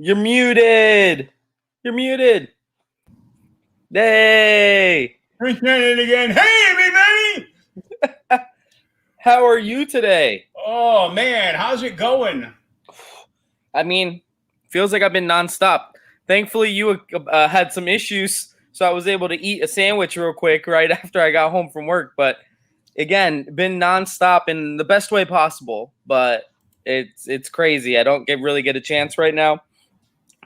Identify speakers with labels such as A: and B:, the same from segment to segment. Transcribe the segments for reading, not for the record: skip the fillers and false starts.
A: You're muted. You're muted. Hey.
B: Appreciate it again. Hey, everybody.
A: How are you today?
B: Oh, man. How's it going?
A: I mean, feels like I've been nonstop. Thankfully, you had some issues, so I was able to eat a sandwich real quick right after I got home from work. But again, been nonstop in the best way possible. But it's crazy. I don't really get a chance right now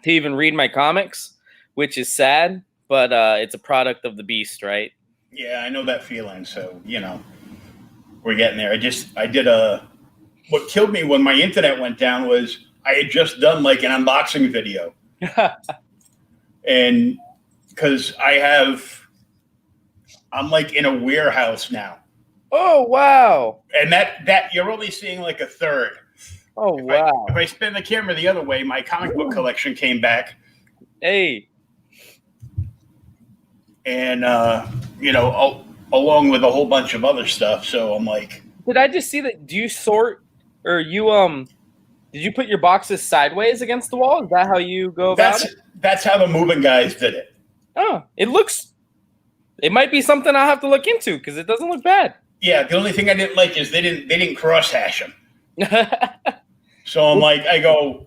A: to even read my comics, which is sad, but it's a product of the beast, right?
B: Yeah, I know that feeling. So, we're getting there. What killed me when my internet went down was I had just done like an unboxing video. And because I'm like in a warehouse now.
A: Oh, wow.
B: And that you're only seeing like a third.
A: Oh, wow.
B: If I spin the camera the other way, my comic book collection came back.
A: Hey.
B: And, along with a whole bunch of other stuff. So I'm like.
A: Did I just see that? Do you sort or did you put your boxes sideways against the wall? Is that how you go about it?
B: That's how the moving guys did it.
A: Oh, it might be something I'll have to look into because it doesn't look bad.
B: Yeah, the only thing I didn't like is they didn't cross hash them. So I'm like, I go,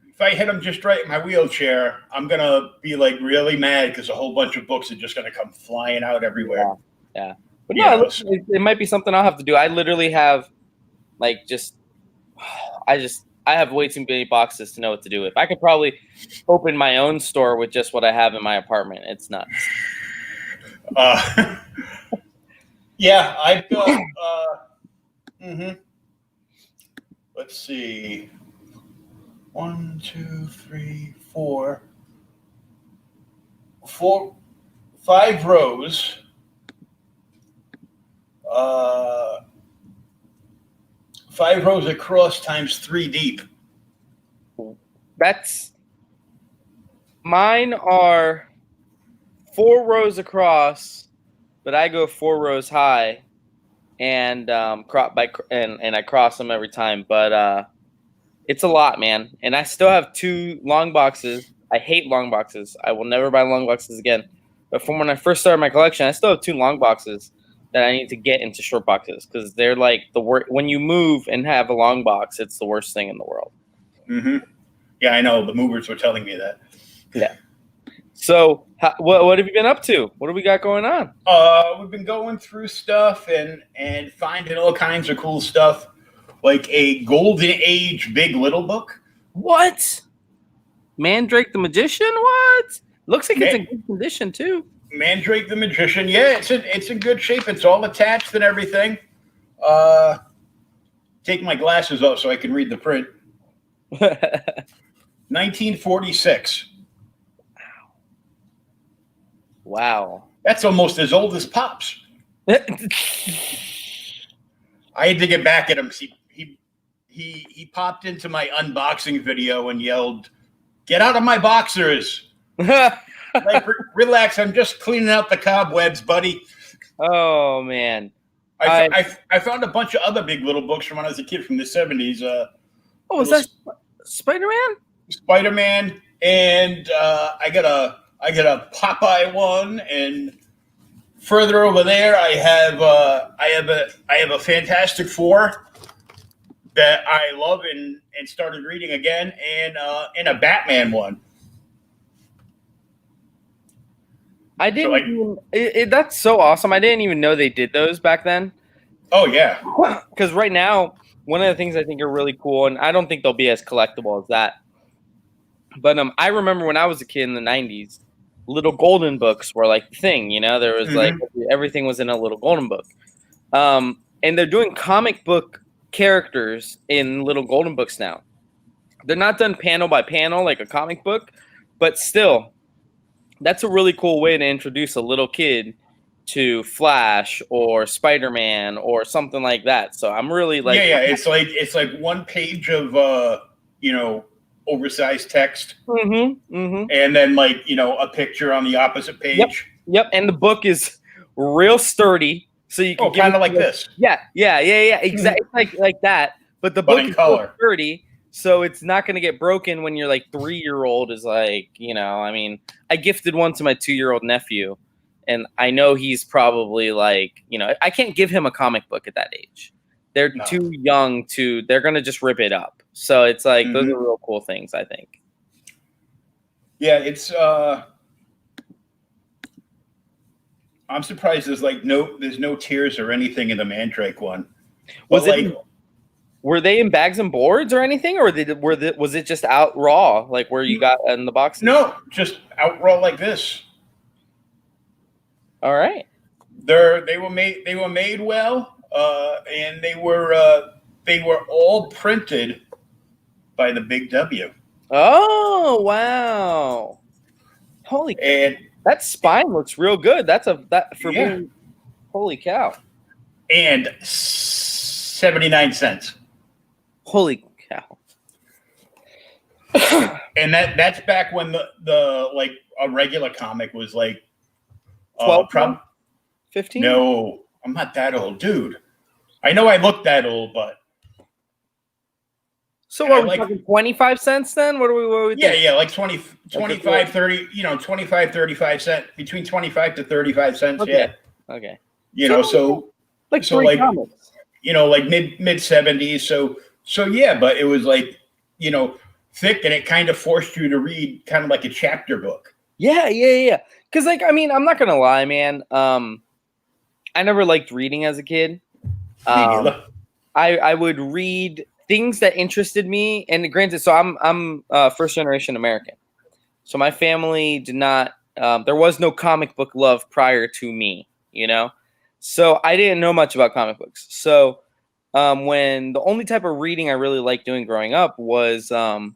B: if I hit them just right in my wheelchair, I'm going to be like really mad because a whole bunch of books are just going to come flying out everywhere.
A: Yeah. But no, it might be something I'll have to do. I literally have I have way too many boxes to know what to do with. I could probably open my own store with just what I have in my apartment. It's nuts.
B: Yeah, I've got, let's see. 1, 2, 3, 4, 5 rows. 5 rows across times 3 deep.
A: Mine are 4 rows across, but I go 4 rows high, and I cross them every time. But it's a lot, man. And I still have 2 long boxes. I hate long boxes. I will never buy long boxes again. But from when I first started my collection, I still have 2 long boxes that I need to get into short boxes because they're like the worst. When you move and have a long box, it's the worst thing in the world.
B: Mm-hmm. Yeah, I know. The movers were telling me that.
A: Yeah. So what have you been up to? What do we got going on?
B: We've been going through stuff and finding all kinds of cool stuff, like a Golden Age Big Little book.
A: What? Mandrake the Magician? What? Looks like it's in good condition too.
B: Mandrake the Magician. Yeah, it's in good shape. It's all attached and everything. Take my glasses off so I can read the print. 1946.
A: Wow.
B: That's almost as old as Pops. I had to get back at him. He popped into my unboxing video and yelled, "Get out of my boxers." Like, relax, I'm just cleaning out the cobwebs, buddy.
A: Oh, man.
B: I found a bunch of other Big Little books from when I was a kid from the 70s.
A: Was that Spider-Man?
B: Spider-Man, and I got a Popeye one, and further over there I have a Fantastic Four that I love and started reading again, and a Batman one.
A: I
B: So
A: didn't even, that's so awesome. I didn't even know they did those back then.
B: oh yeah,
A: Because right now, one of the things I think are really cool, and I don't think they'll be as collectible as that, but I remember when I was a kid in the 90s, little golden books were like the thing, you know? There was like everything was in a little golden book. And they're doing comic book characters in little golden books now. They're not done panel by panel like a comic book, but still, that's a really cool way to introduce a little kid to Flash or Spider-Man or something like that. So I'm really like,
B: yeah. It's like one page of oversized text, and then like a picture on the opposite page.
A: Yep. And the book is real sturdy, so you can
B: kind of like this.
A: Yeah. Exactly like that. But the book is so sturdy, so it's not going to get broken when your like 3-year-old is like, I mean, I gifted one to my 2-year-old nephew, and I know he's probably like, I can't give him a comic book at that age. They're too young they're going to just rip it up. So it's like, those are real cool things, I think.
B: Yeah, it's, I'm surprised there's no tears or anything in the Mandrake one.
A: Were they in bags and boards or anything, or was it just out raw, like where you got in the box?
B: No, just out raw like this.
A: All right.
B: They were made well, and they were all printed by the Big W.
A: Oh wow! Holy that spine looks real good. Me. Holy cow!
B: And 79 cents.
A: Holy cow!
B: And that's back when the like a regular comic was like
A: 12, 15?
B: No, I'm not that old, dude. I know I look that old, but
A: so are we talking 25 cents then? What are we thinking?
B: Yeah, like 25, 30, 25, 35 cents, between 25 to 35 cents.
A: Okay. Yeah. Okay.
B: So
A: like comics.
B: Like mid 70s. So yeah, but it was like, thick, and it kind of forced you to read kind of like a chapter book.
A: Yeah. Because like, I mean, I'm not gonna lie, man. I never liked reading as a kid. I would read things that interested me, and granted, so I'm first generation American, so my family did not. There was no comic book love prior to me, so I didn't know much about comic books. So when the only type of reading I really liked doing growing up was, so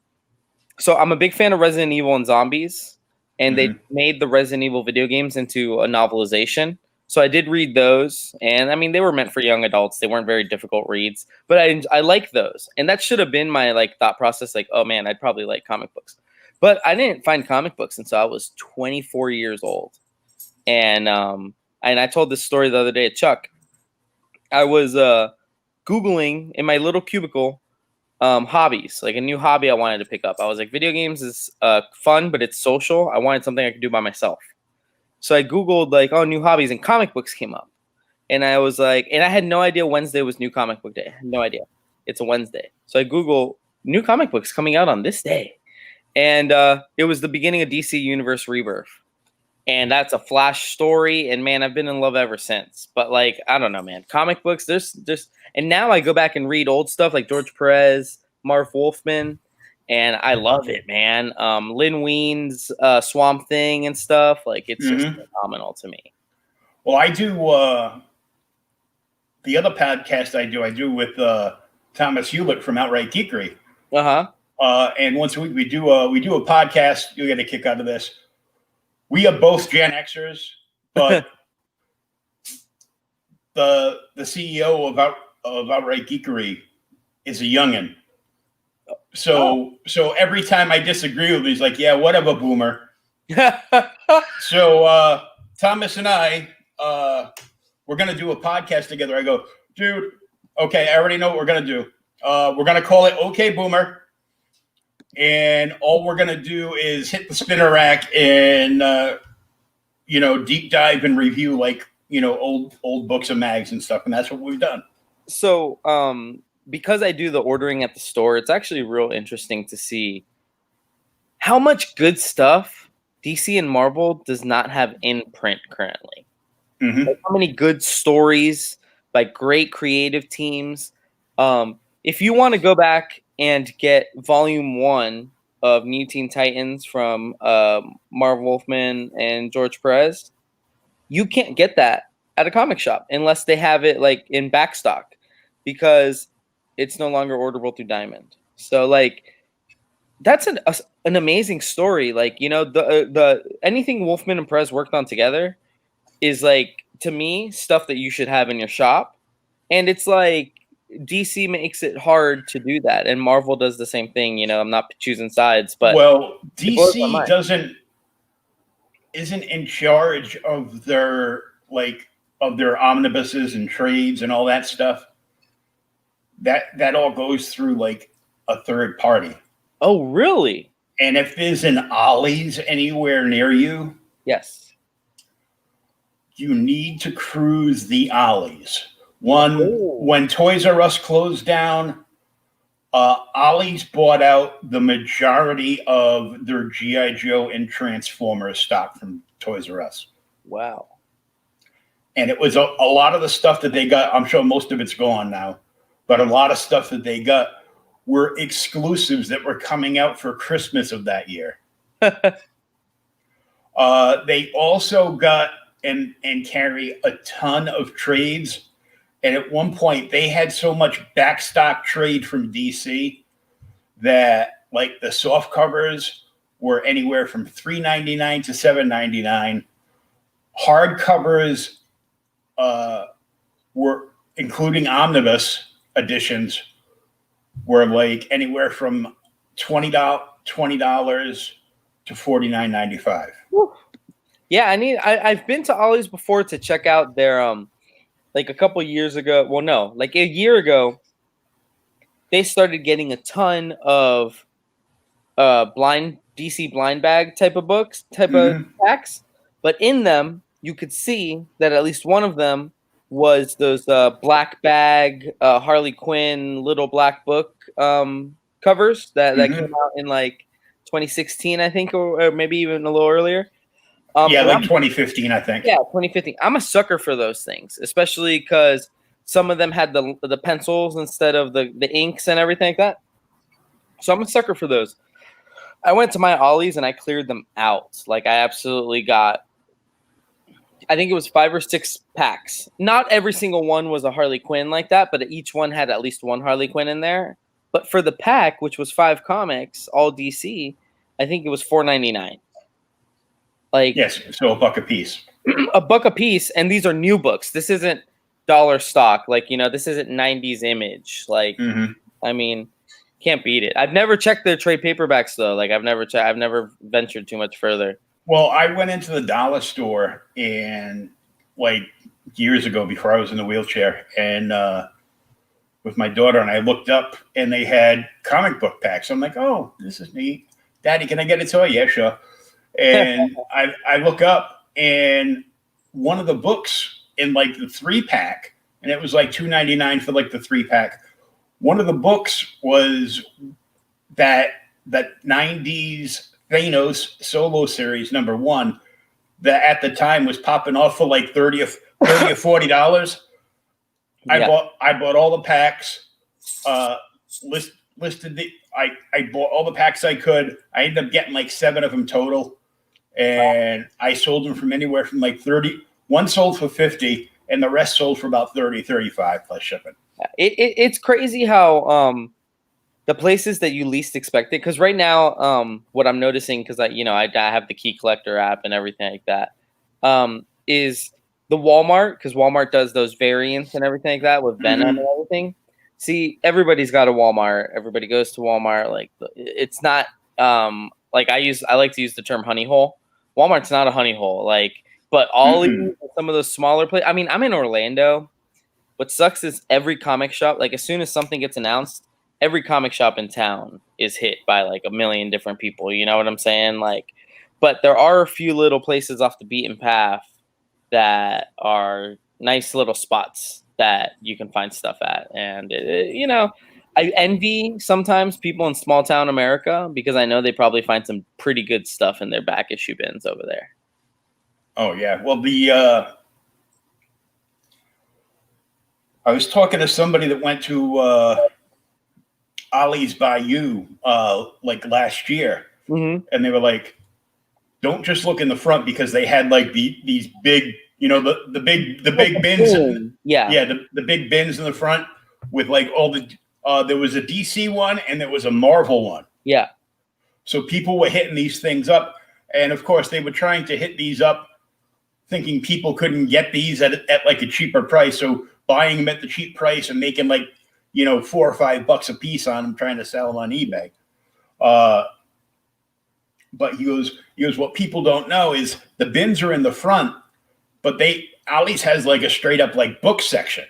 A: I'm a big fan of Resident Evil and zombies, and they made the Resident Evil video games into a novelization. So I did read those, and I mean, they were meant for young adults. They weren't very difficult reads, but I like those. And that should have been my like thought process. Like, oh man, I'd probably like comic books, but I didn't find comic books until I was 24 years old. And I told this story the other day at Chuck. I was Googling in my little cubicle hobbies, like a new hobby I wanted to pick up. I was like, video games is fun, but it's social. I wanted something I could do by myself. So I Googled like, oh, new hobbies, and comic books came up. And I was like, and I had no idea Wednesday was new comic book day. I had no idea. It's a Wednesday. So I Google new comic books coming out on this day. And it was the beginning of DC Universe Rebirth. And that's a Flash story. And man, I've been in love ever since. But like, I don't know, man. Comic books, there's just, and now I go back and read old stuff like George Perez, Marv Wolfman. And I love it, man. Lin Wein's Swamp Thing and stuff. Like, it's just phenomenal to me.
B: Well, I do the other podcast I do with Thomas Hewlett from Outright Geekery. And once a week we do a podcast. You'll get a kick out of this. We are both Gen Xers, but the CEO of Outright Geekery is a youngin'. So every time I disagree with him, he's like, yeah, whatever, boomer. So Thomas and I, we're going to do a podcast together. I go, dude, okay, I already know what we're going to do. We're going to call it Okay, Boomer. And all we're going to do is hit the spinner rack and, deep dive and review like, old books and mags and stuff. And that's what we've done.
A: So, because I do the ordering at the store, it's actually real interesting to see how much good stuff DC and Marvel does not have in print currently.
B: Mm-hmm.
A: Like, how many good stories by great creative teams? If you want to go back and get Volume 1 of New Teen Titans from Marv Wolfman and George Perez, you can't get that at a comic shop unless they have it like in backstock, because it's no longer orderable through Diamond. So like that's an amazing story. Like, you know, the anything Wolfman and Perez worked on together is like, to me, stuff that you should have in your shop. And it's like DC makes it hard to do that, and Marvel does the same thing. You know, I'm not choosing sides, but
B: Well,
A: it blows my
B: DC
A: mind.
B: isn't in charge of their omnibuses and trades and all that stuff. That all goes through like a third party.
A: Oh, really?
B: And if there's an Ollie's anywhere near you,
A: Yes.
B: you need to cruise the Ollie's. When
A: Oh.
B: Toys R Us closed down, Ollie's bought out the majority of their G.I. Joe and Transformers stock from Toys R Us.
A: Wow.
B: And it was a lot of the stuff that they got. I'm sure most of it's gone now, but a lot of stuff that they got were exclusives that were coming out for Christmas of that year. They also got and carry a ton of trades. And at one point, they had so much backstock trade from DC that like the soft covers were anywhere from $3.99 to $7.99. Hard covers were, including omnibus editions, were like anywhere from $20 to $49.95.
A: Yeah, I've been to Ollie's before to check out their like a couple years ago. Well, no, like a year ago, they started getting a ton of blind DC blind bag type of books, type of packs. But in them, you could see that at least one of them was those black bag Harley Quinn little black book covers that came out in like 2016, I think, or maybe even a little earlier.
B: Yeah, like 2015, I think.
A: Yeah, 2015. I'm a sucker for those things, especially because some of them had the pencils instead of the inks and everything like that. So I'm a sucker for those. I went to my Ollie's and I cleared them out. Like, I absolutely got, I think it was 5 or 6 packs. Not every single one was a Harley Quinn like that, but each one had at least one Harley Quinn in there. But for the pack, which was 5 comics, all DC, I think it was $4.99. Like,
B: yes, so $1 a piece.
A: $1 a piece, and these are new books. This isn't dollar stock. Like, you know, this isn't 90s Image. Like, I mean, can't beat it. I've never checked their trade paperbacks though. Like, I've never ventured too much further.
B: Well, I went into the dollar store and like years ago before I was in the wheelchair, and with my daughter, and I looked up and they had comic book packs. I'm like, oh, this is neat. Daddy, can I get a toy? Yeah, sure. And I look up, and one of the books in like the 3-pack, and it was like $2.99 for like the 3-pack. One of the books was that 90s Thanos solo series #1 that at the time was popping off for like $30 or $40. Yeah. I bought all the packs, listed the I bought all the packs I could. I ended up getting like 7 of them total. And I sold them from anywhere from like 30. One sold for 50, and the rest sold for about 30, 35 plus shipping.
A: It's crazy how the places that you least expect it. Because right now, what I'm noticing, because I have the Key Collector app and everything like that, is the Walmart, because Walmart does those variants and everything like that with Venom and everything. See, everybody's got a Walmart. Everybody goes to Walmart. Like, it's not like I like to use the term honey hole. Walmart's not a honey hole. Like, but Ollie's, some of those smaller places. I mean, I'm in Orlando. What sucks is every comic shop, like as soon as something gets announced, every comic shop in town is hit by like a million different people. You know what I'm saying? Like, but there are a few little places off the beaten path that are nice little spots that you can find stuff at. And, I envy sometimes people in small town America because I know they probably find some pretty good stuff in their back issue bins over there.
B: Oh yeah. Well, I was talking to somebody that went to Ollie's Bayou like last year,
A: Mm-hmm.
B: and they were like, "Don't just look in the front because they had like these big, the big bins,
A: Yeah,
B: the big bins in the front with like all the. There was a DC one and there was a Marvel one.
A: yeah,
B: So people were hitting these things up, and of course they were trying to hit these up, thinking people couldn't get these at like a cheaper price. So buying them at the cheap price and making like $4 or $5 a piece on them, trying to sell them on eBay. But he goes, what people don't know is the bins are in the front, but Ollie's has like a straight up like book section.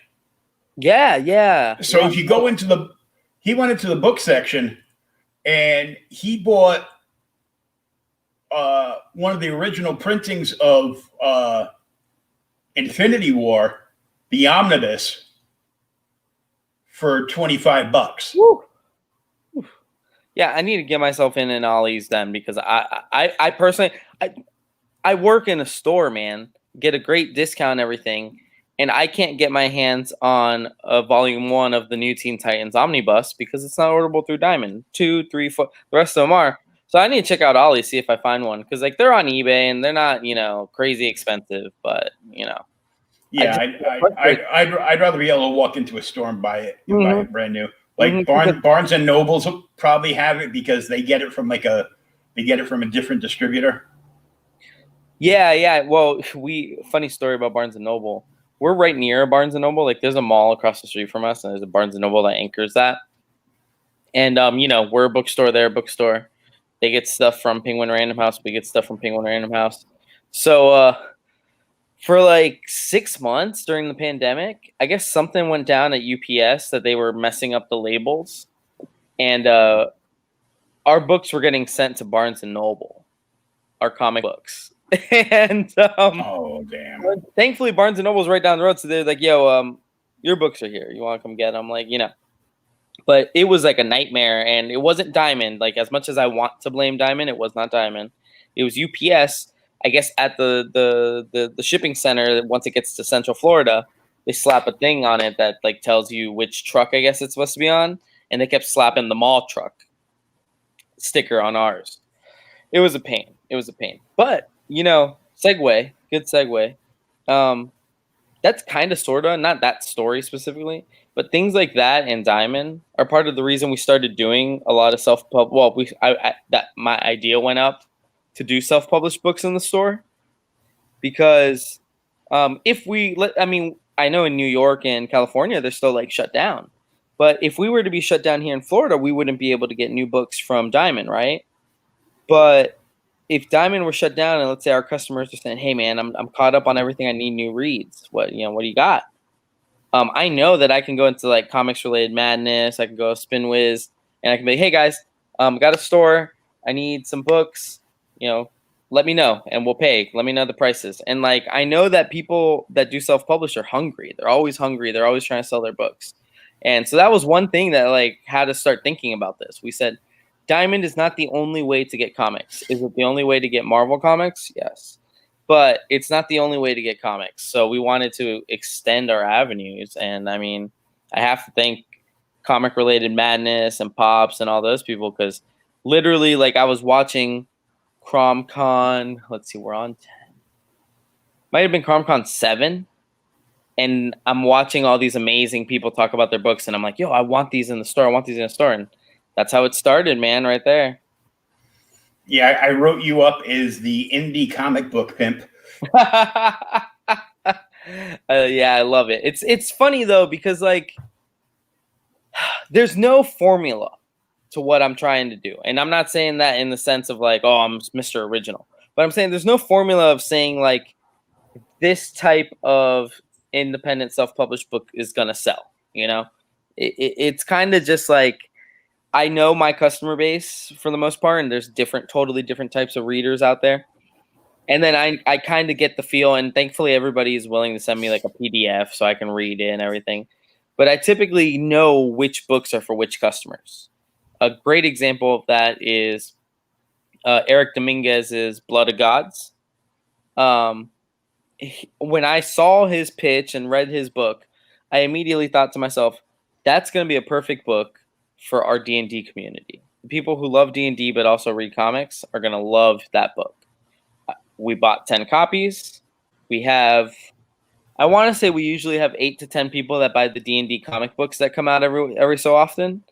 A: yeah.
B: So if you go he went into the book section and he bought one of the original printings of Infinity War, the omnibus, for $25.
A: Woo. Yeah, I need to get myself in an Ollie's then because I personally I work in a store, man, get a great discount and everything, and I can't get my hands on a volume 1 of the New Teen Titans Omnibus because it's not orderable through Diamond. 2, 3, 4, the rest of them are. So I need to check out Ollie's, see if I find one because like they're on eBay and they're not crazy expensive, but
B: Yeah, I'd rather be able to walk into a store and buy it brand new. Like Barnes and Nobles will probably have it because they get it from a different distributor.
A: Yeah. Well, funny story about Barnes and Noble. We're right near a Barnes and Noble. Like there's a mall across the street from us, and there's a Barnes and Noble that anchors that. And we're a bookstore. They're a bookstore. They get stuff from Penguin Random House. We get stuff from Penguin Random House. So for like 6 months during the pandemic, I guess something went down at UPS that they were messing up the labels, and our books were getting sent to Barnes and Noble, our comic books. And
B: oh damn!
A: thankfully Barnes and Noble's right down the road, so they're like, "Yo, your books are here. You want to come get them?" Like, But it was like a nightmare, and it wasn't Diamond. Like as much as I want to blame Diamond, it was not Diamond. It was UPS. I guess at the shipping center, once it gets to Central Florida, they slap a thing on it that like tells you which truck I guess it's supposed to be on, and they kept slapping the mall truck sticker on ours. It was a pain. But segue, good segue. That's kind of sorta not that story specifically, but things like that and Diamond are part of the reason we started doing a lot of self-pub. Well, my idea went up to do self-published books in the store because I know in New York and California they're still like shut down, but if we were to be shut down here in Florida, we wouldn't be able to get new books from Diamond, right? But if Diamond were shut down and let's say our customers are saying, "Hey man, I'm caught up on everything. I need new reads. What do you got?" I know that I can go into like comics related madness. I can go SpinWiz and I can be, "Hey guys, got a store. I need some books. Let me know and we'll pay. Let me know the prices." And like I know that people that do self-publish are hungry. They're always hungry. They're always trying to sell their books. And so that was one thing that like had to start thinking about this. We said, Diamond is not the only way to get comics. Is it the only way to get Marvel comics? Yes. But it's not the only way to get comics. So we wanted to extend our avenues. And I mean, I have to thank Comic Related Madness and Pops and all those people because literally, like, I was watching CromCon. Let's see, we're on 10. Might have been CromCon 7. And I'm watching all these amazing people talk about their books. And I'm like, yo, I want these in the store. And that's how it started, man, right there.
B: Yeah, I wrote you up as the indie comic book pimp.
A: Yeah, I love it. It's funny, though, because, like, there's no formula to what I'm trying to do. And I'm not saying that in the sense of, like, oh, I'm Mr. Original. But I'm saying there's no formula of saying, like, this type of independent self-published book is going to sell, It's kind of just, like, I know my customer base for the most part, and there's totally different types of readers out there. And then I kind of get the feel, and thankfully everybody is willing to send me like a PDF so I can read it and everything. but I typically know which books are for which customers. A great example of that is Eric Dominguez's Blood of Gods. When I saw his pitch and read his book, I immediately thought to myself, that's going to be a perfect book for our D&D community. The people who love D&D but also read comics are going to love that book. We bought 10 copies. We have, I want to say we usually have 8 to 10 people that buy the D&D comic books that come out every so often.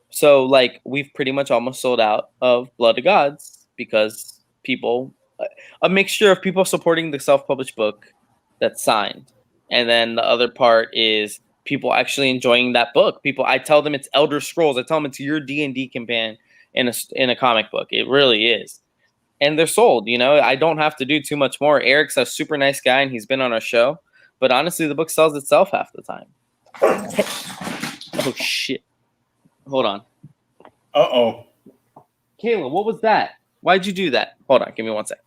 A: So, like, we've pretty much almost sold out of Blood of Gods because people, a mixture of people supporting the self-published book that's signed, and then the other part is people actually enjoying that book. People, I tell them it's Elder Scrolls. I tell them it's your D&D campaign in a comic book. It really is, and they're sold. You know, I don't have to do too much more. Eric's a super nice guy, and he's been on our show. But honestly, the book sells itself half the time. Oh shit! Hold on.
B: Uh-oh.
A: Kayla, what was that? Why'd you do that? Hold on, give me 1 sec.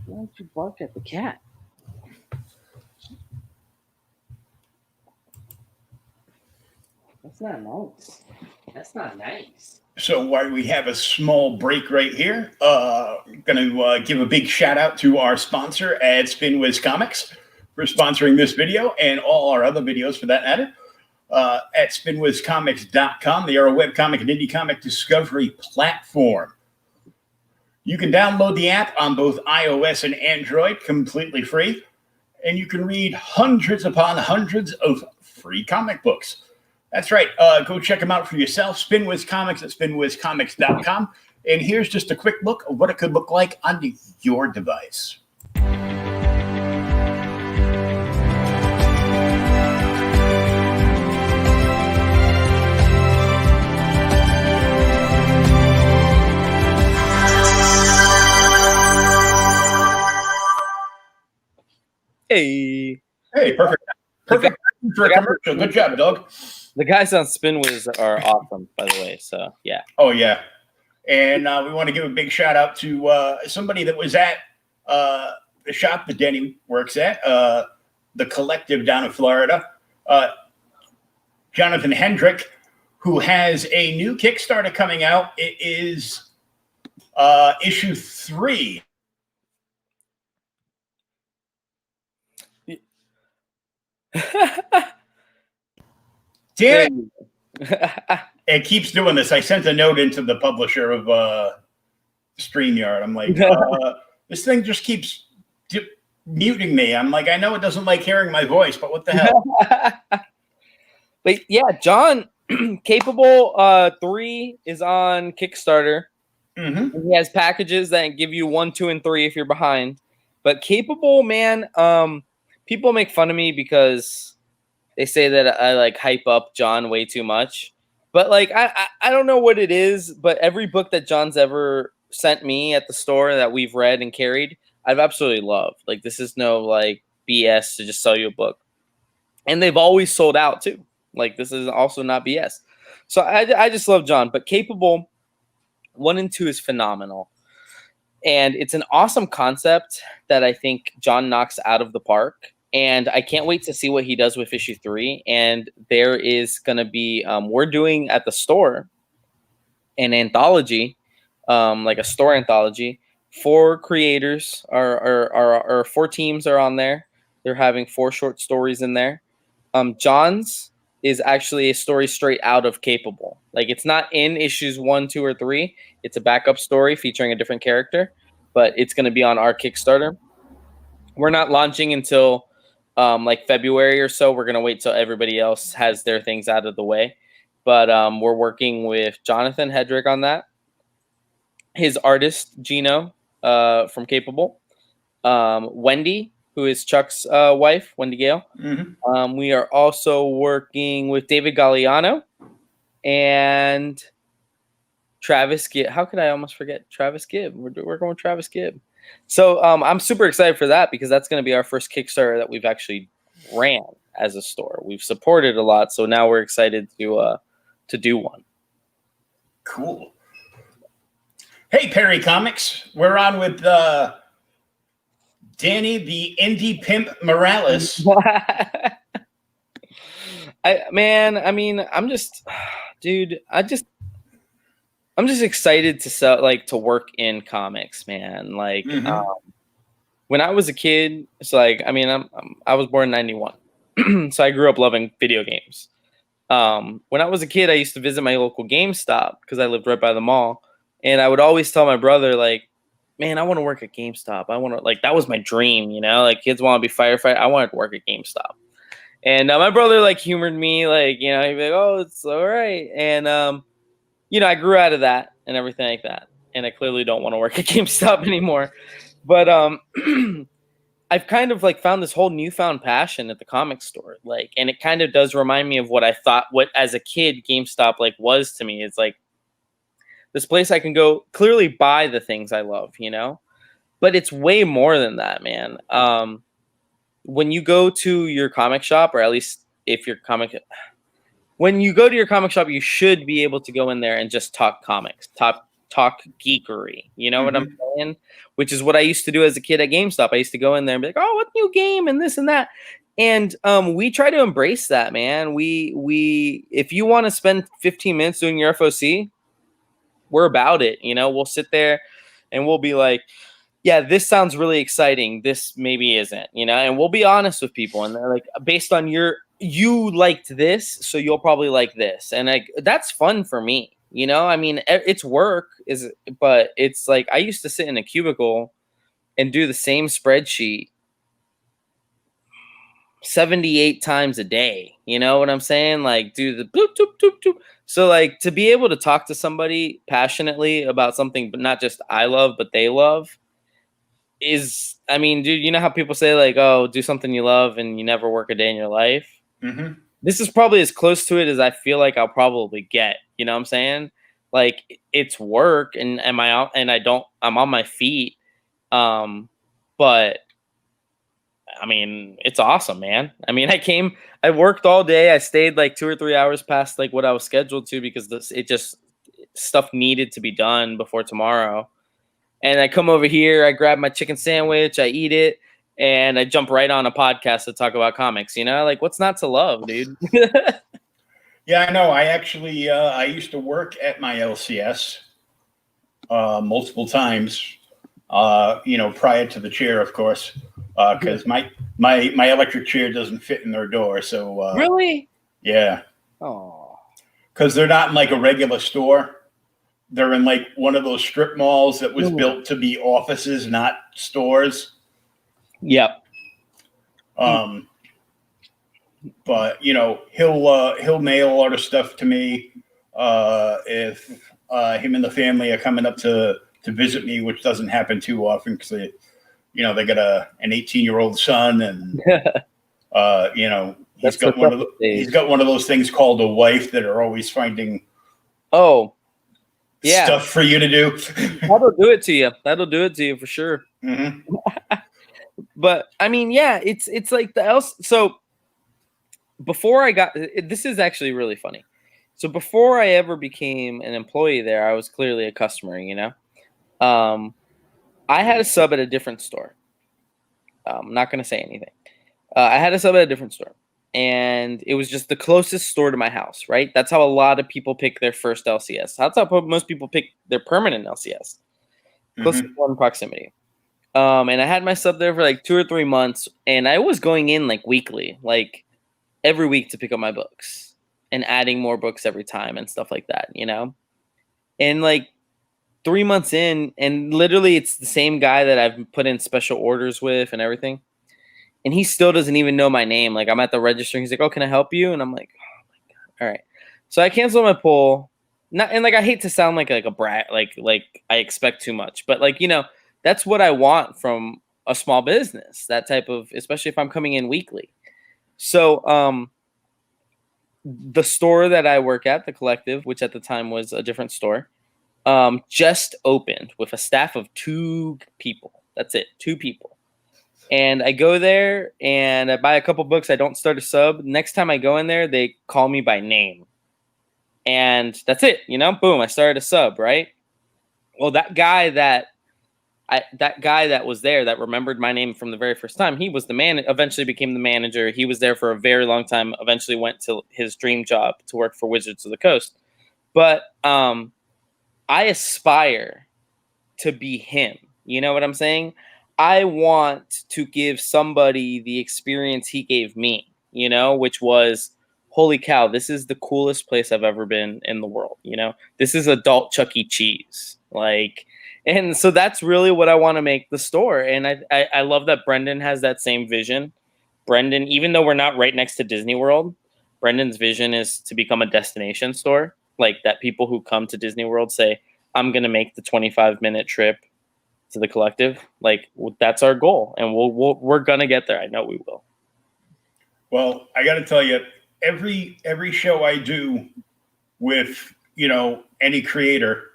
A: Why don't you bark at the cat? That's not nice. That's not nice.
B: So while we have a small break right here, going to give a big shout out to our sponsor at SpinWiz Comics for sponsoring this video and all our other videos for that matter. At spinwizcomics.com. They are a webcomic and indie comic discovery platform. You can download the app on both iOS and Android completely free, and you can read hundreds upon hundreds of free comic books. That's right. Go check them out for yourself. SpinWiz Comics at spinwizcomics.com. And here's just a quick look of what it could look like on your device.
A: Hey,
B: perfect for a commercial. Good job, Doug.
A: The guys on SpinWiz are awesome, by the way. So yeah.
B: Oh yeah, and we want to give a big shout out to somebody that was at the shop that Denny works at, the Collective down in Florida, Jonathan Hendrick, who has a new Kickstarter coming out. It is issue 3. Damn it. It keeps doing this. I sent a note into the publisher of StreamYard. I'm like, this thing just keeps muting me. I'm like, I know it doesn't like hearing my voice, but what the hell?
A: But yeah, John, Capable 3 is on Kickstarter.
B: Mm-hmm.
A: He has packages that give you 1, 2, and 3 if you're behind. But Capable, man, people make fun of me because they say that I like hype up John way too much. But like I don't know what it is, but every book that John's ever sent me at the store that we've read and carried, I've absolutely loved. Like, this is no like BS to just sell you a book. And they've always sold out too. Like, this is also not BS. So I just love John. But Capable 1 and 2 is phenomenal. And it's an awesome concept that I think John knocks out of the park. And I can't wait to see what he does with issue 3. And there is going to be, we're doing at the store an anthology, like a store anthology. 4 creators or 4 teams are on there. They're having 4 short stories in there. John's is actually a story straight out of Capable. Like, it's not in issues 1, 2, or 3. It's a backup story featuring a different character, but it's going to be on our Kickstarter. We're not launching until like February or so. We're going to wait till everybody else has their things out of the way. But we're working with Jonathan Hedrick on that. His artist, Gino, from Capable. Wendy, who is Chuck's wife, Wendy Gale.
B: Mm-hmm.
A: We are also working with David Galliano and Travis Gibb. How could I almost forget Travis Gibb? We're working with Travis Gibb. So I'm super excited for that because that's going to be our first Kickstarter that we've actually ran as a store. We've supported a lot, so now we're excited to do one.
B: Cool. Hey, Perry Comics. We're on with Danny the Indie Pimp Morales.
A: I'm just, dude, I'm just excited to sell, like, to work in comics, man. Like, when I was a kid, it's like, I was born in '91, so I grew up loving video games. When I was a kid, I used to visit my local GameStop because I lived right by the mall, and I would always tell my brother, like, man, I want to work at GameStop. I want to, like, that was my dream, you know, like, kids want to be firefighter. I wanted to work at GameStop. And my brother, like, humored me, like, you know, he'd be like, oh, it's all right. And, you know, I grew out of that and everything like that. And I clearly don't want to work at GameStop anymore. But I've kind of, like, found this whole newfound passion at the comic store. Like, and it kind of does remind me of what I thought, what as a kid GameStop, like, was to me. It's like this place I can go clearly buy the things I love, you know? But it's way more than that, man. When you go to your comic shop, or at least when you go to your comic shop, you should be able to go in there and just talk comics, talk geekery. You know what I'm saying? Which is what I used to do as a kid at GameStop. I used to go in there and be like, oh, what new game and this and that. And we try to embrace that, man. We if you want to spend 15 minutes doing your FOC, we're about it. You know, we'll sit there and we'll be like, yeah, this sounds really exciting. This maybe isn't, you know, and we'll be honest with people. And they're like, based on you liked this, so you'll probably like this. And like, that's fun for me, you know? I mean, it's work, but it's like, I used to sit in a cubicle and do the same spreadsheet 78 times a day. You know what I'm saying? Like, do the bloop, doop, doop, doop. So like, to be able to talk to somebody passionately about something, but not just I love, but they love, I mean, dude, you know how people say, like, oh, do something you love and you never work a day in your life? This is probably as close to it as I feel like I'll probably get. You know what I'm saying? Like, it's work, and I'm on my feet. But I mean, it's awesome, man. I mean, I worked all day. I stayed like 2 or 3 hours past like what I was scheduled to, because stuff needed to be done before tomorrow. And I come over here, I grab my chicken sandwich, I eat it, and I jump right on a podcast to talk about comics. You know, like, what's not to love, dude?
B: Yeah, I know. I actually, I used to work at my LCS multiple times, you know, prior to the chair, of course, because my electric chair doesn't fit in their door. So
A: really?
B: Yeah.
A: Oh.
B: Because they're not in like a regular store. They're in like one of those strip malls that was built to be offices, not stores.
A: Yep.
B: But you know, he'll mail a lot of stuff to me if him and the family are coming up to visit me, which doesn't happen too often because they got an 18-year-old son, and you know, he's got one of those things called a wife that are always finding stuff for you to do.
A: That'll do it to you. That'll do it to you for sure. But I mean, yeah, it's like so before I got, this is actually really funny. So before I ever became an employee there, I was clearly a customer, you know. I had a sub at a different store. I'm not going to say anything. I had a sub at a different store, and it was just the closest store to my house, right? That's how a lot of people pick their first LCS. That's how most people pick their permanent LCS. Closest one in proximity. And I had my sub there for like 2 or 3 months, and I was going in like weekly, like every week, to pick up my books and adding more books every time and stuff like that, you know? And like 3 months in, and literally it's the same guy that I've put in special orders with and everything. And he still doesn't even know my name. Like, I'm at the register, and he's like, oh, can I help you? And I'm like, oh my God. All right. So I canceled my pull. And like, I hate to sound like a brat, like I expect too much, but like, you know, that's what I want from a small business, that type of, especially if I'm coming in weekly. So the store that I work at, the Collective, which at the time was a different store, just opened with a staff of 2 people. That's it, 2 people. And I go there and I buy a couple books. I don't start a sub. Next time I go in there, they call me by name. And that's it, you know, boom, I started a sub, right? Well, that guy that that guy that was there that remembered my name from the very first time, he was the man, eventually became the manager. He was there for a very long time, eventually went to his dream job to work for Wizards of the Coast. But I aspire to be him. You know what I'm saying? I want to give somebody the experience he gave me, you know, which was, holy cow, this is the coolest place I've ever been in the world. You know, this is adult Chuck E. Cheese. Like, and so that's really what I want to make the store. And I love that Brendan has that same vision. Brendan, even though we're not right next to Disney World, Brendan's vision is to become a destination store. Like that people who come to Disney World say, I'm going to make the 25-minute trip to the Collective. Like that's our goal. And we're going to get there. I know we will.
B: Well, I got to tell you, every show I do with, you know, any creator,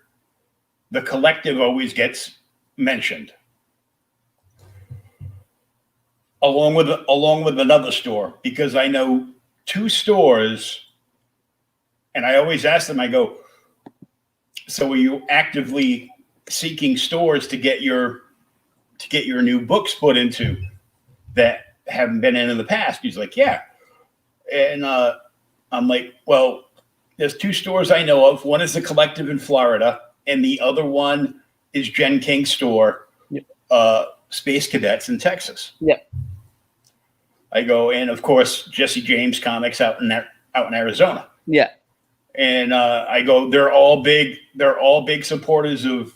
B: the Collective always gets mentioned. Along with another store, because I know 2 stores, and I always ask them, I go, so are you actively seeking stores to get your new books put into that haven't been in the past? He's like, yeah. And I'm like, well, there's 2 stores I know of. One is the Collective in Florida, and the other one is Jen King's store, Space Cadets in Texas.
A: Yeah.
B: I go, and of course, Jesse James Comics out in Arizona.
A: Yeah.
B: And I go, they're all big supporters of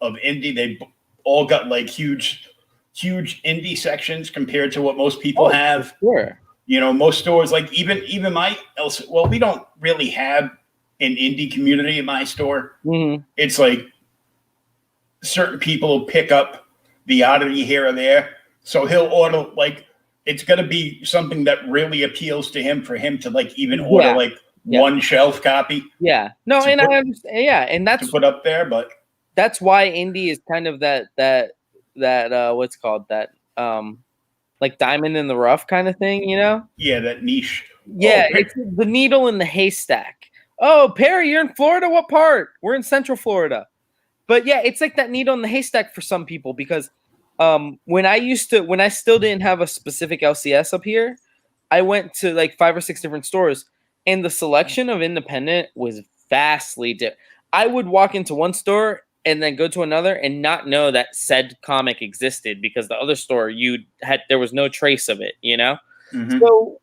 B: indie. They all got like huge indie sections compared to what most people have.
A: Sure.
B: You know, most stores, like even we don't really have an indie community in my store.
A: Mm-hmm.
B: It's like certain people pick up the oddity here or there. So he'll order, like, it's going to be something that really appeals to him for him to like even order one shelf copy.
A: Yeah. No, and I understand. Yeah, and that's
B: to put up there, but
A: that's why indie is kind of that what's called that like diamond in the rough kind of thing, you know?
B: Yeah, that niche.
A: Yeah, it's the needle in the haystack. Oh, Perry, you're in Florida? What part? We're in Central Florida. But yeah, it's like that needle in the haystack for some people because when I still didn't have a specific LCS up here, I went to like 5 or 6 different stores and the selection of independent was vastly different. I would walk into one store and then go to another and not know that said comic existed because the other store there was no trace of it, you know? Mm-hmm. So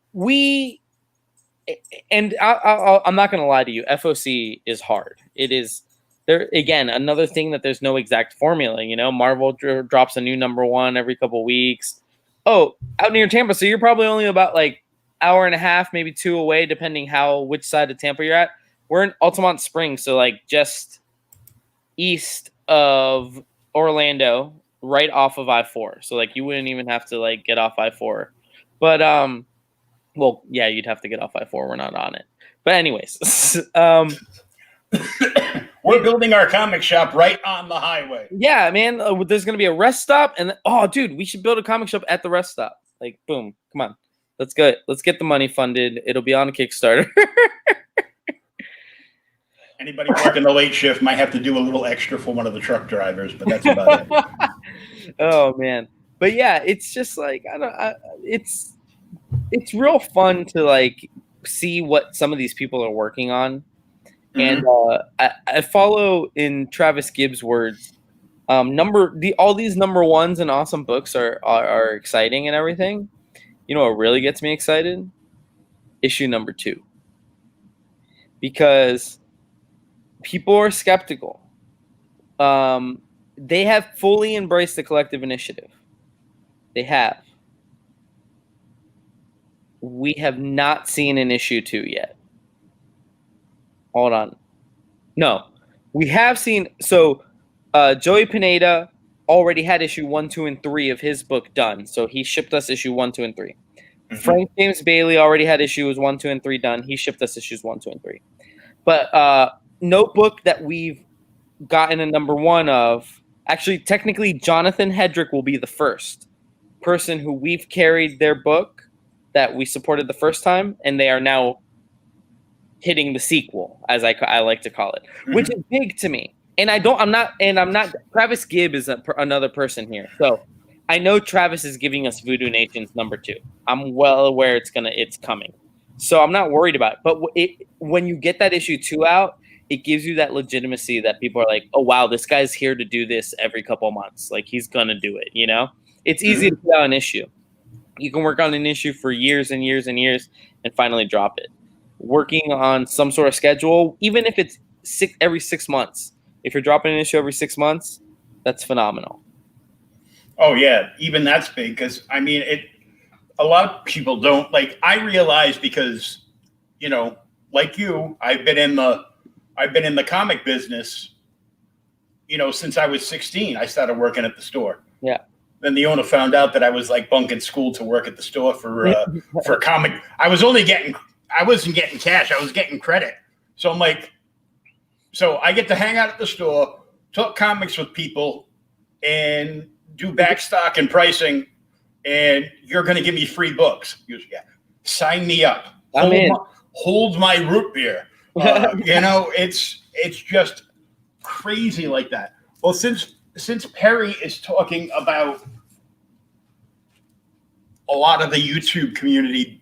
A: I'm not going to lie to you. FOC is hard. It is there again, another thing that there's no exact formula, you know, Marvel drops a new #1 every couple weeks. Oh, out near Tampa. So you're probably only about like hour and a half, maybe 2 away, depending which side of Tampa you're at. We're in Altamont Springs. So like just east of Orlando, right off of I-4. So like you wouldn't even have to like get off I-4. But well, yeah, you'd have to get off I-4. We're not on it. But anyways,
B: we're building our comic shop right on the highway.
A: Yeah, man. There's gonna be a rest stop, and dude, we should build a comic shop at the rest stop. Like, boom, come on, let's go. Let's get the money funded. It'll be on a Kickstarter.
B: Anybody working the late shift might have to do a little extra for one of the truck drivers, but that's about it.
A: Oh man, but yeah, it's just like it's real fun to like see what some of these people are working on. Mm-hmm. And I follow in Travis Gibbs' words, all these #1s and awesome books are exciting and everything. You know what really gets me excited? Issue #2. Because people are skeptical. They have fully embraced the collective initiative. They have. We have not seen an issue 2 yet. Hold on. No, we have seen. So Joey Pineda already had issue 1, 2, and 3 of his book done. So he shipped us issue 1, 2, and 3. Mm-hmm. Frank James Bailey already had issues 1, 2, and 3 done. He shipped us issues 1, 2, and 3. But no book that we've gotten a #1 of. Actually, technically, Jonathan Hedrick will be the first person who we've carried their book that we supported the first time, and they are now hitting the sequel, as I like to call it, which is big to me. I'm not. Travis Gibb is another person here. So I know Travis is giving us Voodoo Nation's #2. I'm well aware it's coming. So I'm not worried about it. But when you get that issue 2 out, it gives you that legitimacy that people are like, oh wow, this guy's here to do this every couple of months. Like he's gonna do it. You know, it's easy to put out an issue. You can work on an issue for years and years and years and finally drop it. Working on some sort of schedule, even if it's every 6 months. If you're dropping an issue every 6 months, that's phenomenal.
B: Oh yeah, even that's big because I mean a lot of people don't like. I realize because like you, I've been in the comic business. Since I was 16, I started working at the store.
A: Yeah.
B: Then the owner found out that I was like bunking school to work at the store for comic. I wasn't getting cash. I was getting credit. So I'm like, so I get to hang out at the store, talk comics with people, and do backstock and pricing. And you're going to give me free books. Yeah. Sign me up. Hold my root beer. It's just crazy like that. Well, since Perry is talking about a lot of the YouTube community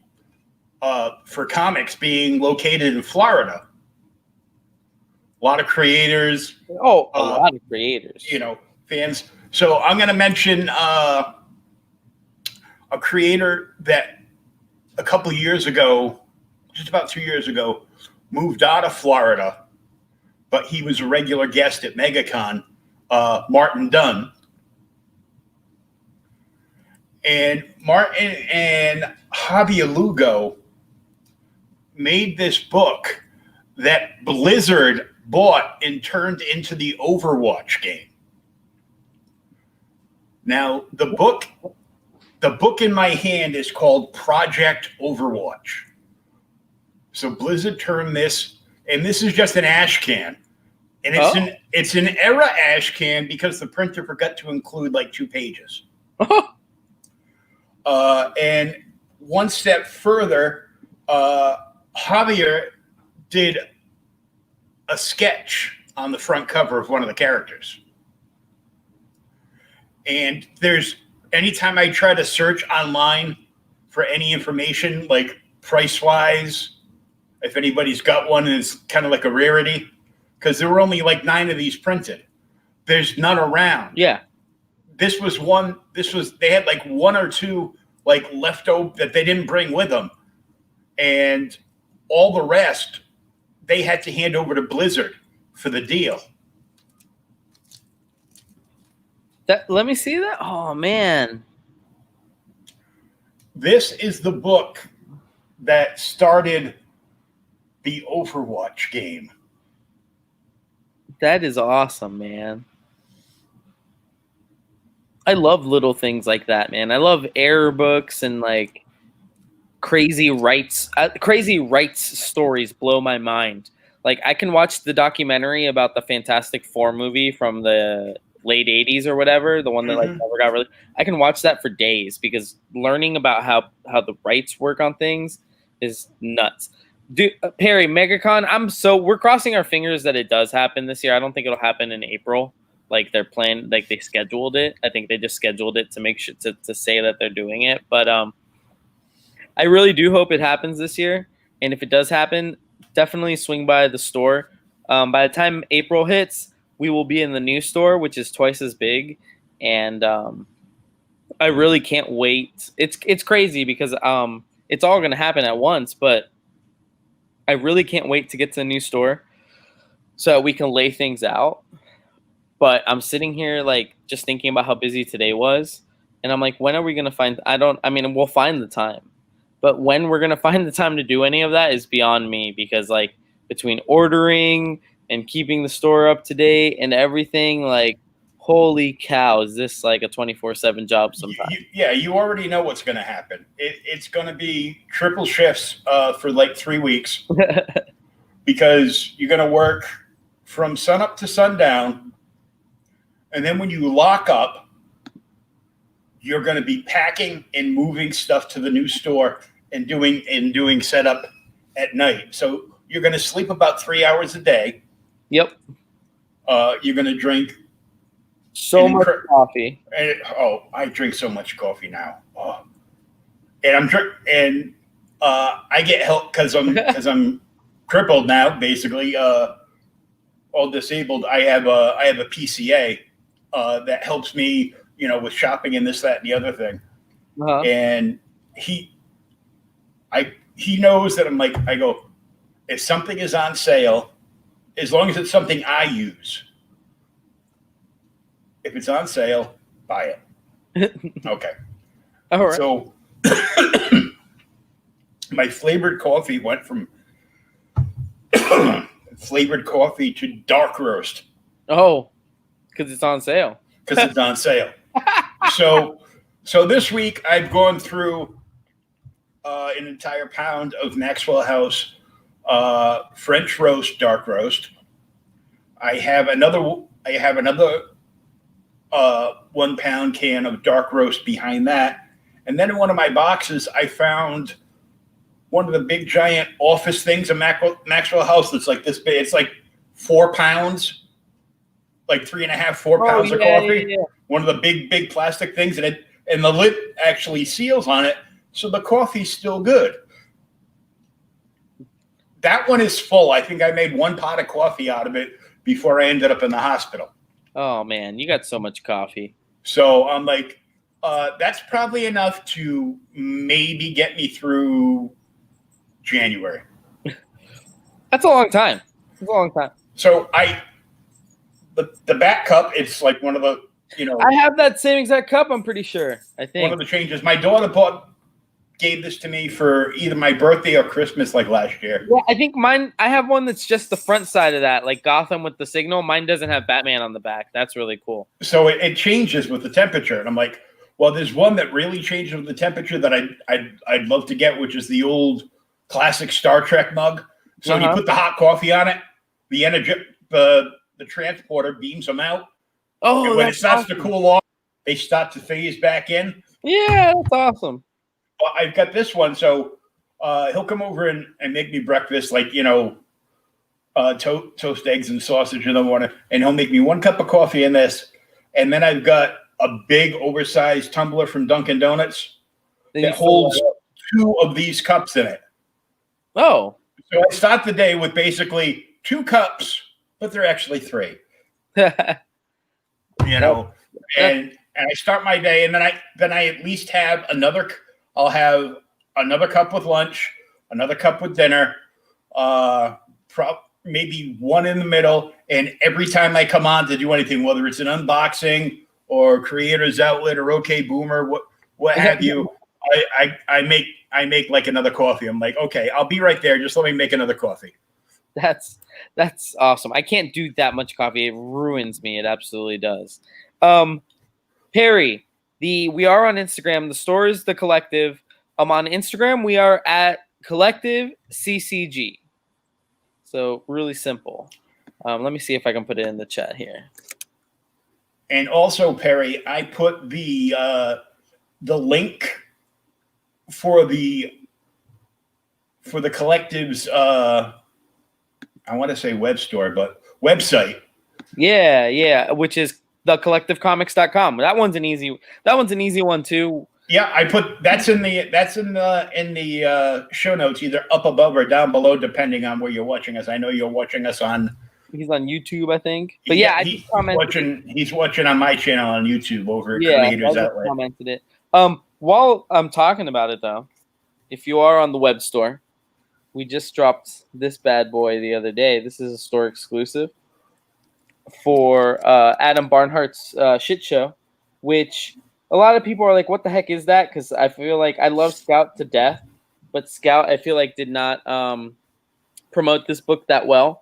B: for comics being located in Florida, a lot of creators.
A: Oh, a lot of creators.
B: Fans. So I'm going to mention a creator that a couple of years ago, just about 2 years ago, moved out of Florida, but he was a regular guest at MegaCon, Martin Dunn. And Martin and Javier Lugo made this book that Blizzard bought and turned into the Overwatch game. Now, the book in my hand is called Project Overwatch. So Blizzard turned this, and this is just an ash can. And it's an era ash can because the printer forgot to include like 2 pages. And one step further, Javier did a sketch on the front cover of one of the characters. And anytime I try to search online for any information, like price-wise, if anybody's got one and it's kind of like a rarity, because there were only like 9 of these printed. There's none around.
A: Yeah.
B: They had like 1 or 2 like leftover that they didn't bring with them. And all the rest, they had to hand over to Blizzard for the deal.
A: Let me see that. Oh man.
B: This is the book that started the Overwatch game.
A: That is awesome, man. I love little things like that, man. I love error books and like crazy rights. Crazy rights stories blow my mind. Like I can watch the documentary about the Fantastic Four movie from the late 80s or whatever, the one that like never got released. I can watch that for days because learning about how the rights work on things is nuts. Dude, Perry, MegaCon, we're crossing our fingers that it does happen this year. I don't think it'll happen in April. Like they're planned, like they scheduled it. I think they just scheduled it to make sure to say that they're doing it. But I really do hope it happens this year. And if it does happen, definitely swing by the store. By the time April hits, we will be in the new store, which is twice as big. And I really can't wait. It's crazy because it's all going to happen at once, but I really can't wait to get to the new store so we can lay things out. But I'm sitting here like just thinking about how busy today was. And I'm like, when are we going to find, we'll find the time. But when we're going to find the time to do any of that is beyond me because like between ordering and keeping the store up to date and everything, like, holy cow, is this like a 24/7 job sometimes?
B: You already know what's going to happen. It's going to be triple shifts for like 3 weeks because you're going to work from sunup to sundown. And then when you lock up, you're going to be packing and moving stuff to the new store and doing setup at night. So you're going to sleep about 3 hours a day.
A: Yep.
B: you're gonna drink
A: So much coffee.
B: I drink so much coffee now. Oh. And I get help because I'm crippled now, basically, all disabled. I have a PCA that helps me, with shopping and this, that, and the other thing.
A: Uh-huh.
B: And he knows that I go, if something is on sale, as long as it's something I use, if it's on sale, buy it. Okay.
A: All right.
B: So my flavored coffee went from flavored coffee to dark roast.
A: Oh, because it's on sale.
B: Because it's on sale. So this week I've gone through an entire pound of Maxwell House French roast, dark roast. I have another 1 pound can of dark roast behind that. And then in one of my boxes, I found one of the big giant office things in Maxwell House that's like this big. It's like 4 pounds, like 3.5, 4 pounds of coffee. Yeah. One of the big plastic things, and the lid actually seals on it, so the coffee's still good. That one is full. I think I made 1 pot of coffee out of it before I ended up in the hospital.
A: Oh man, you got so much coffee.
B: So I'm like, that's probably enough to maybe get me through January.
A: That's a long time. It's a long time.
B: So the back cup, it's like one of the,
A: I have that same exact cup, I'm pretty sure. I think
B: one of the changes. My daughter gave this to me for either my birthday or Christmas, like last year.
A: Yeah, I think mine. I have one that's just the front side of that, like Gotham with the signal. Mine doesn't have Batman on the back. That's really cool.
B: So it changes with the temperature, and I'm like, well, there's one that really changes with the temperature that I'd love to get, which is the old classic Star Trek mug. So when you put the hot coffee on it, the energy, the transporter beams them out.
A: Oh,
B: and when it starts to cool off, they start to phase back in.
A: Yeah, that's awesome.
B: Well, I've got this one, so he'll come over and make me breakfast, like, toast eggs and sausage in the morning, and he'll make me 1 cup of coffee in this, and then I've got a big oversized tumbler from Dunkin' Donuts that holds 2 of these cups in it.
A: Oh.
B: So I start the day with basically 2 cups, but they're actually 3. And I start my day, and then I at least have I'll have another cup with lunch, another cup with dinner, maybe 1 in the middle. And every time I come on to do anything, whether it's an unboxing or Creators Outlet or OK Boomer, what have you, I make like another coffee. I'm like, okay, I'll be right there. Just let me make another coffee.
A: That's awesome. I can't do that much coffee. It ruins me. It absolutely does. Perry, we are on Instagram. The store is The Collective. On Instagram, we are at Collective CCG. So really simple. Let me see if I can put it in the chat here.
B: And also, Perry, I put the link for the Collective's I want to say web store, but website.
A: Yeah, which is thecollectivecomics.com. That one's an easy one too.
B: Yeah, I put that's in the show notes, either up above or down below, depending on where you're watching us. I know you're watching us on.
A: He's on YouTube, I think. But yeah,
B: he's watching on my channel on YouTube over at Creators Outlet.
A: Commented it. While I'm talking about it though, if you are on the web store, we just dropped this bad boy the other day. This is a store exclusive for Adam Barnhart's shit show, which a lot of people are like, what the heck is that? Because I feel like I love Scout to death, but Scout, I feel like, did not promote this book that well.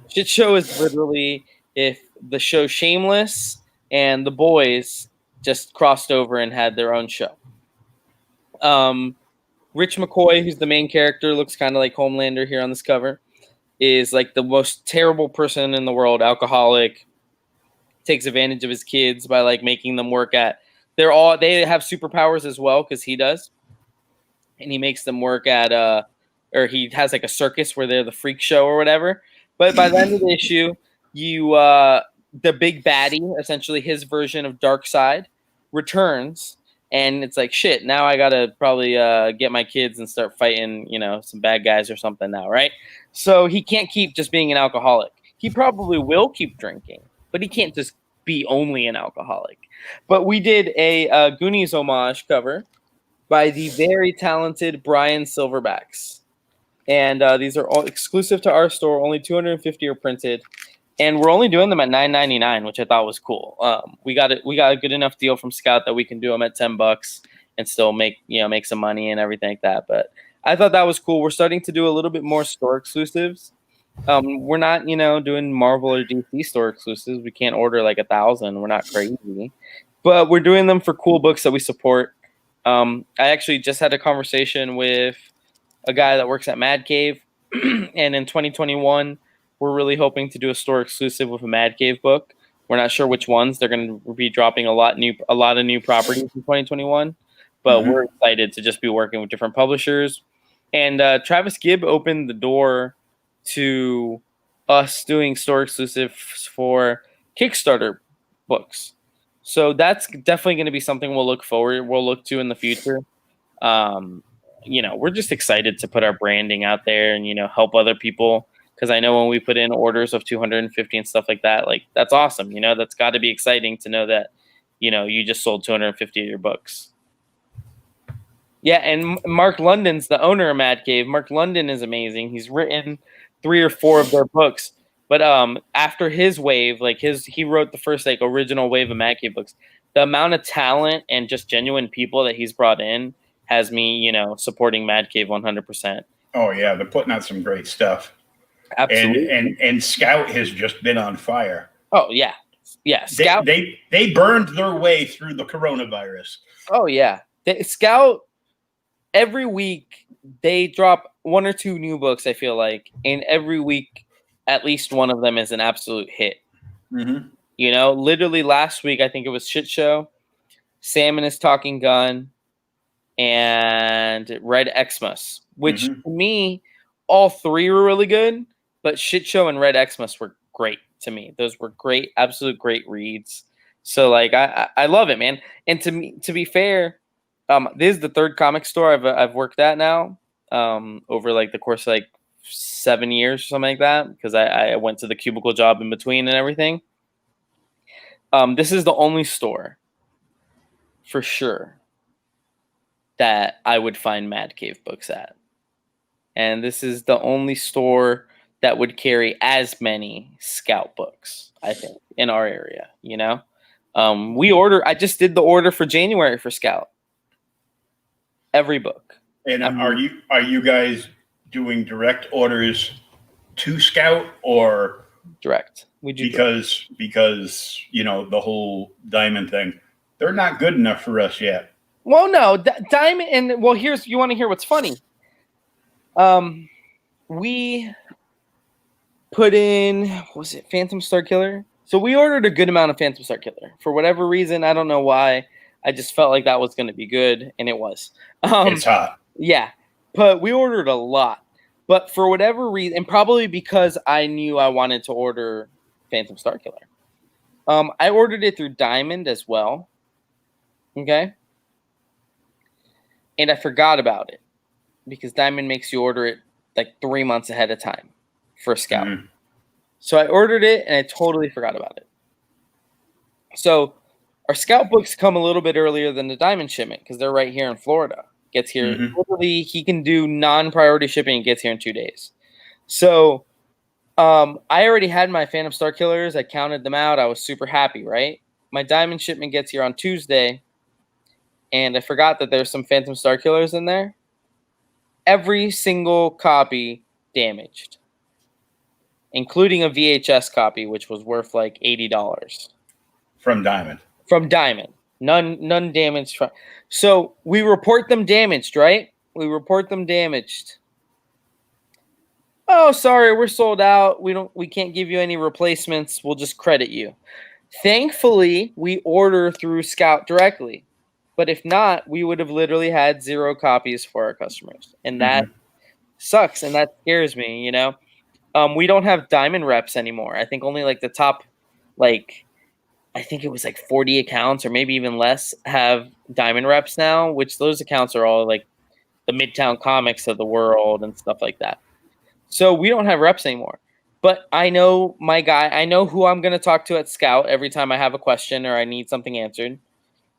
A: Shit show is literally if the show Shameless and The Boys just crossed over and had their own show. Rich McCoy, who's the main character, looks kind of like Homelander here on this cover, is like the most terrible person in the world, alcoholic, takes advantage of his kids by like making them work at, they have superpowers as well because he does. And he makes them work at or he has like a circus where they're the freak show or whatever. But by the end of the issue, the big baddie, essentially his version of Darkseid, returns, and it's like, shit, now I gotta probably get my kids and start fighting, some bad guys or something now, right? So he can't keep just being an alcoholic. He probably will keep drinking, but he can't just be only an alcoholic. But we did a Goonies homage cover by the very talented Brian Silverbacks. And these are all exclusive to our store. Only 250 are printed, and we're only doing them at $9.99, which I thought was cool. We got a good enough deal from Scout that we can do them at $10 and still make some money and everything like that. But I thought that was cool. We're starting to do a little bit more store exclusives. We're not doing Marvel or DC store exclusives. We can't order like 1,000. We're not crazy, but we're doing them for cool books that we support. I actually just had a conversation with a guy that works at Mad Cave, and in 2021, we're really hoping to do a store exclusive with a Mad Cave book. We're not sure which ones. They're going to be dropping a lot of new properties in 2021, but we're excited to just be working with different publishers. And Travis Gibb opened the door to us doing store exclusives for Kickstarter books. So that's definitely going to be something we'll look to in the future. We're just excited to put our branding out there and, help other people. Because I know when we put in orders of 250 and stuff like that, like, that's awesome. That's got to be exciting to know that, you just sold 250 of your books. Yeah, and Mark London's the owner of Mad Cave. Mark London is amazing. He's written 3 or 4 of their books. But after his wave, he wrote the first original wave of Mad Cave books. The amount of talent and just genuine people that he's brought in has me, supporting Mad Cave 100%.
B: Oh yeah, they're putting out some great stuff.
A: Absolutely.
B: And Scout has just been on fire.
A: Oh yeah, yeah. Scout.
B: They burned their way through the coronavirus.
A: Oh yeah, Scout. Every week they drop 1 or 2 new books. I feel like, and every week at least one of them is an absolute hit.
B: Mm-hmm.
A: Literally last week I think it was Shit Show, Sam and His Talking Gun, and Red Xmas, which to me, all 3 were really good, but Shit Show and Red Xmas were great to me. Those were great, absolute great reads. So I love it, man. And to be fair, this is the 3rd comic store I've worked at now, over the course of 7 years or something like that, because I went to the cubicle job in between and everything. This is the only store for sure that I would find Mad Cave books at. And this is the only store that would carry as many Scout books, I think, in our area, I just did the order for January for Scout. Every book.
B: And are you guys doing direct orders to Scout or
A: direct? We do
B: because the whole Diamond thing. They're not good enough for us yet.
A: Well, no, Diamond, and you want to hear what's funny? We put in, was it Phantom Star Killer? So we ordered a good amount of Phantom Star Killer. For whatever reason, I don't know why. I just felt like that was going to be good, and it was.
B: It's hot.
A: Yeah, but we ordered a lot. But for whatever reason, and probably because I knew I wanted to order Phantom Star Killer, I ordered it through Diamond as well. Okay? And I forgot about it because Diamond makes you order it 3 months ahead of time for Scout. Mm-hmm. So I ordered it, and I totally forgot about it. So our Scout books come a little bit earlier than the Diamond shipment because they're right here in Florida. Gets here. Mm-hmm. Literally, he can do non-priority shipping and gets here in 2 days. So I already had my Phantom Star Killers. I counted them out. I was super happy, right? My Diamond shipment gets here on Tuesday, and I forgot that there's some Phantom Star Killers in there. Every single copy damaged, including a VHS copy, which was worth $80.
B: From Diamond.
A: From Diamond. None damaged. So we report them damaged, right? We report them damaged. Oh, sorry, we're sold out. We can't give you any replacements. We'll just credit you. Thankfully, we order through Scout directly. But if not, we would have literally had 0 copies for our customers. And that sucks, and that scares me, We don't have diamond reps anymore. I think only like the top, like I think it was like 40 accounts or maybe even less have diamond reps now. Which those accounts are all like the Midtown Comics of the world and stuff like that. So we don't have reps anymore. But I know my guy. I know who I'm going to talk to at Scout every time I have a question or I need something answered.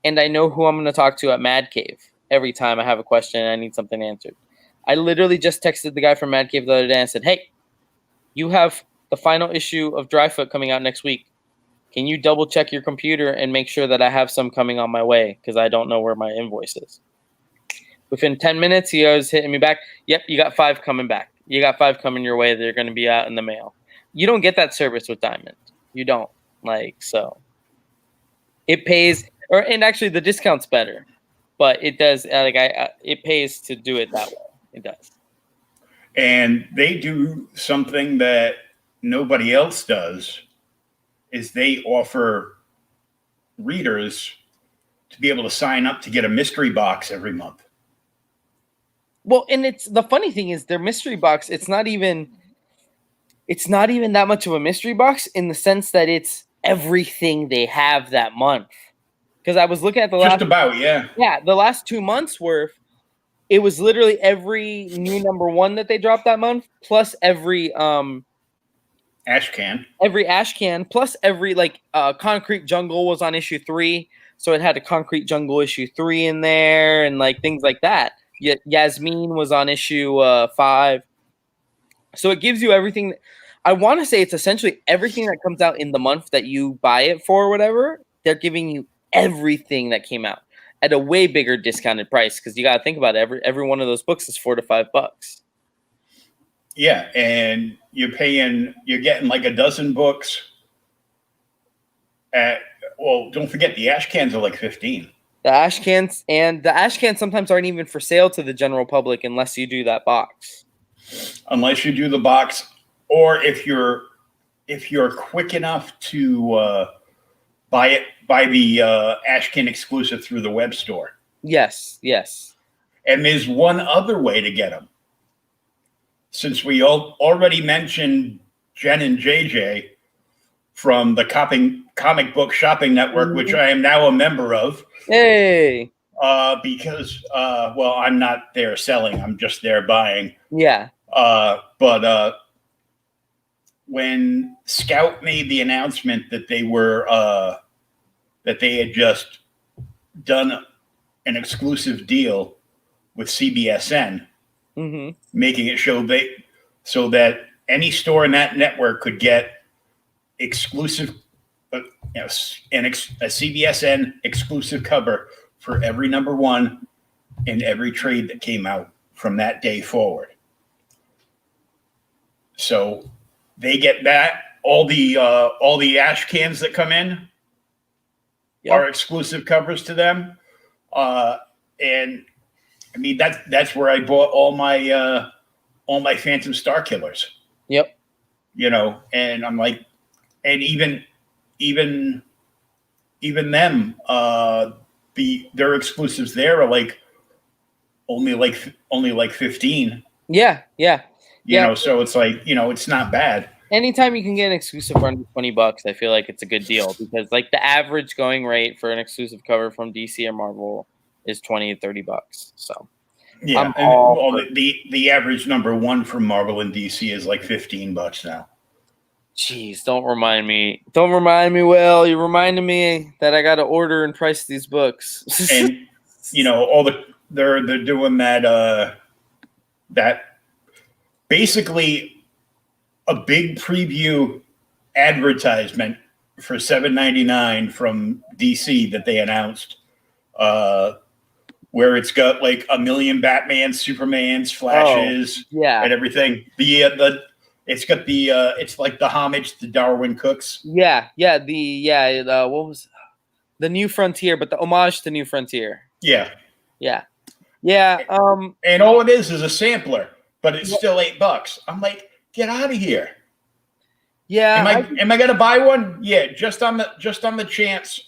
A: And I know who I'm going to talk to at Mad Cave every time I have a question and I need something answered. I literally just texted the guy from Mad Cave the other day and said, hey, you have the final issue of Dryfoot coming out next week. Can you double check your computer and make sure that I have some coming on my way? Because I don't know where my invoice is. Within 10 minutes, he was hitting me back. Yep, you got 5 coming back. You got 5 coming your way. They're going to be out in the mail. You don't get that service with Diamond. You don't. So it pays, and actually the discount's better, but it does. It pays to do it that way. It does.
B: And they do something that nobody else does, is they offer readers to be able to sign up to get a mystery box every month.
A: Well, and it's the funny thing is their mystery box, it's not even that much of a mystery box in the sense that it's everything they have that month. Because I was looking at the last 2 months worth, it was literally every new #1 that they dropped that month, plus every
B: ash can.
A: Every ash can, plus every Concrete Jungle was on issue 3, so it had a Concrete Jungle issue 3 in there, and like things like that. Yasmin was on issue 5, so it gives you everything. I want to say it's essentially everything that comes out in the month that you buy it for, or whatever. They're giving you everything that came out at a way bigger discounted price, because you got to think about it. Every one of those books is $4 to $5.
B: Yeah, and you're getting like a dozen books don't forget the ash cans are like 15.
A: The ash cans sometimes aren't even for sale to the general public unless you do that box.
B: Unless you do the box, or if you're quick enough to buy the ash can exclusive through the web store.
A: Yes.
B: And there's one other way to get them. Since we already mentioned Jen and JJ from the Comic Book Shopping Network, which I am now a member of.
A: Hey.
B: Because I'm not there selling; I'm just there buying.
A: Yeah.
B: But when Scout made the announcement that they had just done an exclusive deal with CBSN, making it so that any store in that network could get exclusive, a CBSN exclusive cover for every #1 in every trade that came out from that day forward. So they get that. All the ash cans that come in are exclusive covers to them. And I mean, that's where I bought all my Phantom Star Killers.
A: Yep.
B: And I'm like, and even them, their exclusives there are like only like 15.
A: Yeah.
B: So it's like, it's not bad.
A: Anytime you can get an exclusive for under $20, I feel like it's a good deal, because like the average going rate for an exclusive cover from DC or Marvel is $20 to $30. So
B: yeah, the average #1 from Marvel and DC is like $15 now.
A: Jeez, don't remind me. Don't remind me, Will. You reminded me that I got to order and price these books.
B: And they're doing that basically a big preview advertisement for $7.99 from DC that they announced, where it's got like a million Batmans, Supermans, Flashes, and everything. It's got it's like the homage to Darwin Cooks.
A: What was the New Frontier, but the homage to New Frontier. Yeah.
B: And all it is a sampler, but it's still $8. I'm like, get out of here.
A: Yeah.
B: Am I gonna buy one? Yeah, just on the chance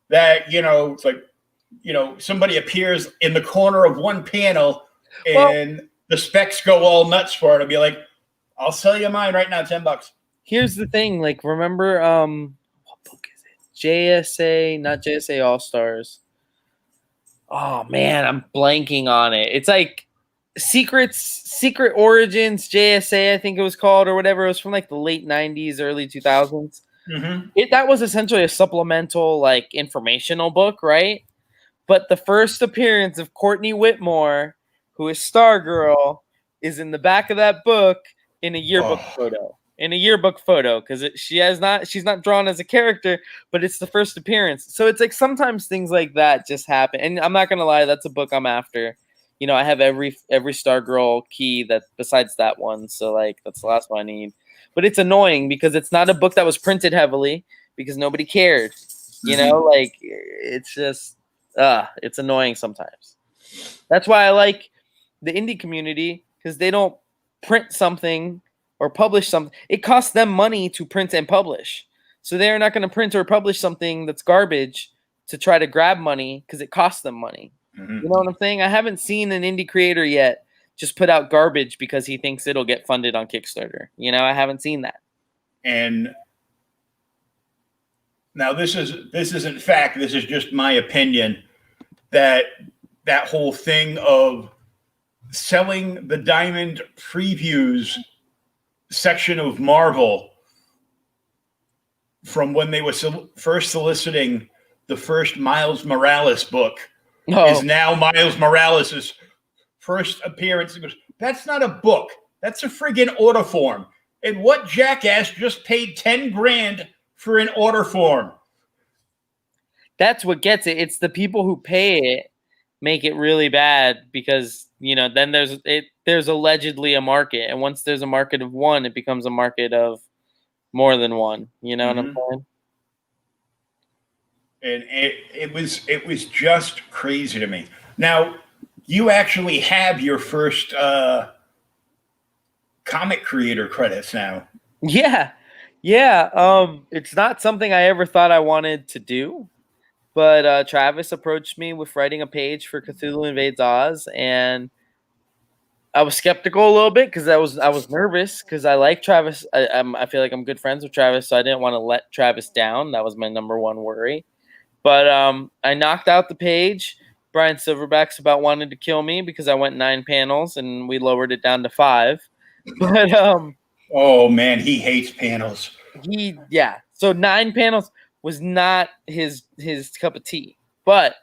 B: that it's like somebody appears in the corner of one panel and the specs go all nuts for it. I'd be like, I'll sell you mine right now, $10.
A: Here's the thing, like, remember, what book is it? JSA, not JSA All Stars. Oh man, I'm blanking on it. It's like Secret Origins JSA, I think it was called, or whatever. It was from like the late '90s, early 2000s. That was essentially a supplemental, like, informational book, right? But the first appearance of Courtney Whitmore, who is Stargirl, is in the back of that book in a yearbook photo. In a yearbook photo, because she's not drawn as a character, but it's the first appearance. So it's like sometimes things like that just happen. And I'm not gonna lie, that's a book I'm after. You know, I have every Stargirl key that besides that one, so like that's the last one I need. But it's annoying because it's not a book that was printed heavily because nobody cared. You know, like it's just it's annoying sometimes. That's why I like the indie community, because they don't print something or publish something. It costs them money to print and publish. So they're not going to print or publish something that's garbage to try to grab money because it costs them money. You know what I'm saying? I haven't seen an indie creator yet just put out garbage because he thinks it'll get funded on Kickstarter. You know, I haven't seen that.
B: And now this isn't fact. This is just my opinion that whole thing of selling the Diamond previews section of Marvel from when they were first soliciting the first Miles Morales book is now Miles Morales' first appearance. That's not a book. That's a friggin' order form. And what jackass just paid $10,000 for an order form?
A: That's what gets it. It's the people who pay it make it really bad because, you know, then there's allegedly a market, and once there's a market of one, it becomes a market of more than one. You know what I'm saying?
B: And it was just crazy to me. Now, you actually have your first comic creator credits now.
A: Yeah. It's not something I ever thought I wanted to do. But Travis approached me with writing a page for Cthulhu Invades Oz, and I was skeptical a little bit because I was nervous because I like Travis. I feel like I'm good friends with Travis, so I didn't want to let Travis down. That was my number one worry. But I knocked out the page. Brian Silverback's about wanted to kill me because I went 9 panels and we lowered it down to 5. But
B: oh man, he hates panels.
A: So 9 panels was not his cup of tea. But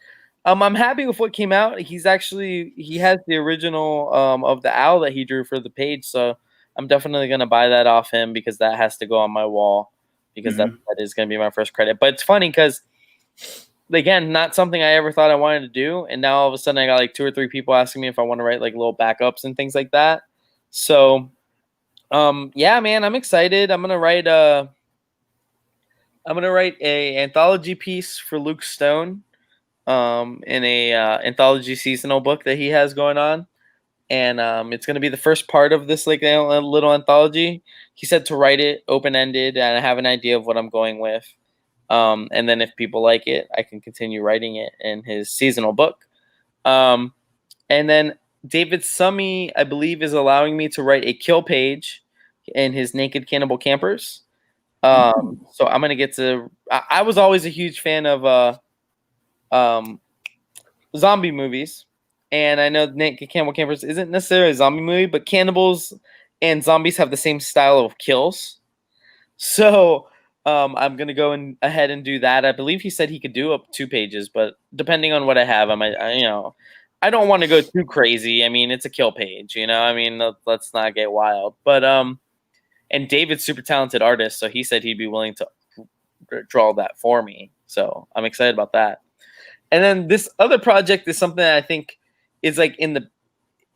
A: I'm happy with what came out. He has the original of the owl that he drew for the page, so I'm definitely gonna buy that off him because that has to go on my wall because that is gonna be my first credit. But it's funny because, again, not something I ever thought I wanted to do, and now all of a sudden I got like 2 or 3 people asking me if I want to write like little backups and things like that. So yeah, man, I'm excited. I'm gonna write a anthology piece for Luke Stone in a anthology seasonal book that he has going on, and it's going to be the first part of this like a little anthology. He said to write it open-ended, and I have an idea of what I'm going with, and then if people like it, I can continue writing it in his seasonal book. And then David Summy, I believe, is allowing me to write a kill page in his Naked Cannibal Campers. So I'm gonna get to. I was always a huge fan of zombie movies, and I know Naked Cannibal Campers isn't necessarily a zombie movie, but cannibals and zombies have the same style of kills. So I'm gonna go ahead and do that. I believe he said he could do up 2 pages, but depending on what I have, I don't want to go too crazy. I mean, it's a kill page, you know. I mean, let's not get wild, but and David's super talented artist, so he said he'd be willing to draw that for me. So I'm excited about that. And then this other project is something that I think is like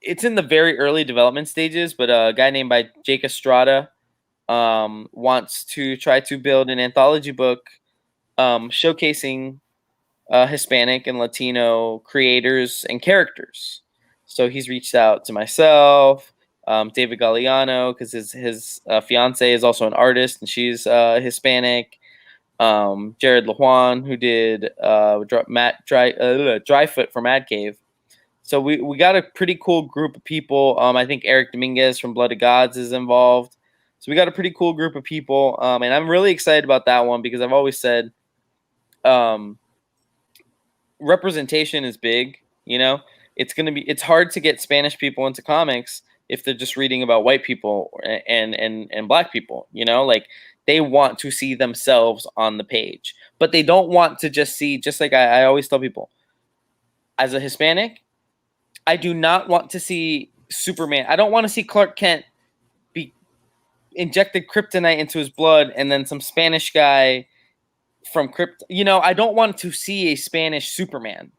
A: it's in the very early development stages, but a guy named by Jake Estrada wants to try to build an anthology book showcasing Hispanic and Latino creators and characters. So he's reached out to myself, David Galliano, because his fiance is also an artist and she's Hispanic. Jared LaJuan, who did Dryfoot for Mad Cave. So we got a pretty cool group of people. I think Eric Dominguez from Blood of Gods is involved. So we got a pretty cool group of people, and I'm really excited about that one because I've always said representation is big. It's hard to get Spanish people into comics if they're just reading about white people and black people. Like they want to see themselves on the page, but they don't want to just see. Just like I always tell people, as a Hispanic, I do not want to see Superman. I don't want to see Clark Kent be injected kryptonite into his blood and then some Spanish guy from I don't want to see a Spanish Superman.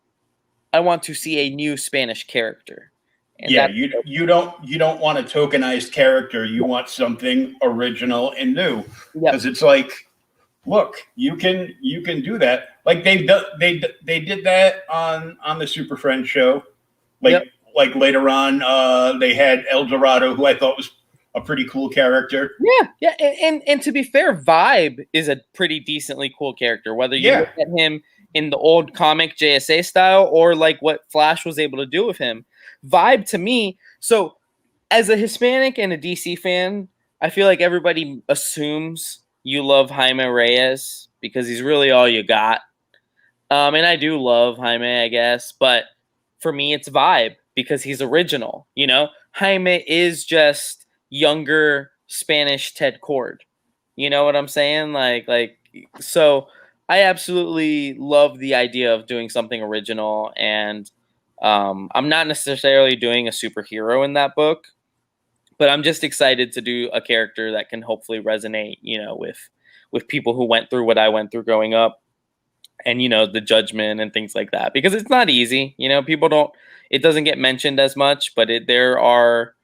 A: I want to see a new Spanish character. And
B: you don't want a tokenized character. You want something original and new. Because it's like, look, you can do that. Like they did that on the Super Friends show. Like later on, they had El Dorado, who I thought was a pretty cool character.
A: Yeah. And to be fair, Vibe is a pretty decently cool character. Whether you look at him in the old comic JSA style or like what Flash was able to do with him, Vibe to me. So as a Hispanic and a DC fan, I feel like everybody assumes you love Jaime Reyes because he's really all you got. And I do love Jaime, I guess, but for me, it's Vibe because he's original. Jaime is just younger Spanish Ted Cord. You know what I'm saying? So I absolutely love the idea of doing something original, and I'm not necessarily doing a superhero in that book, but I'm just excited to do a character that can hopefully resonate, with people who went through what I went through growing up, and the judgment and things like that, because it's not easy. It doesn't get mentioned as much, but there are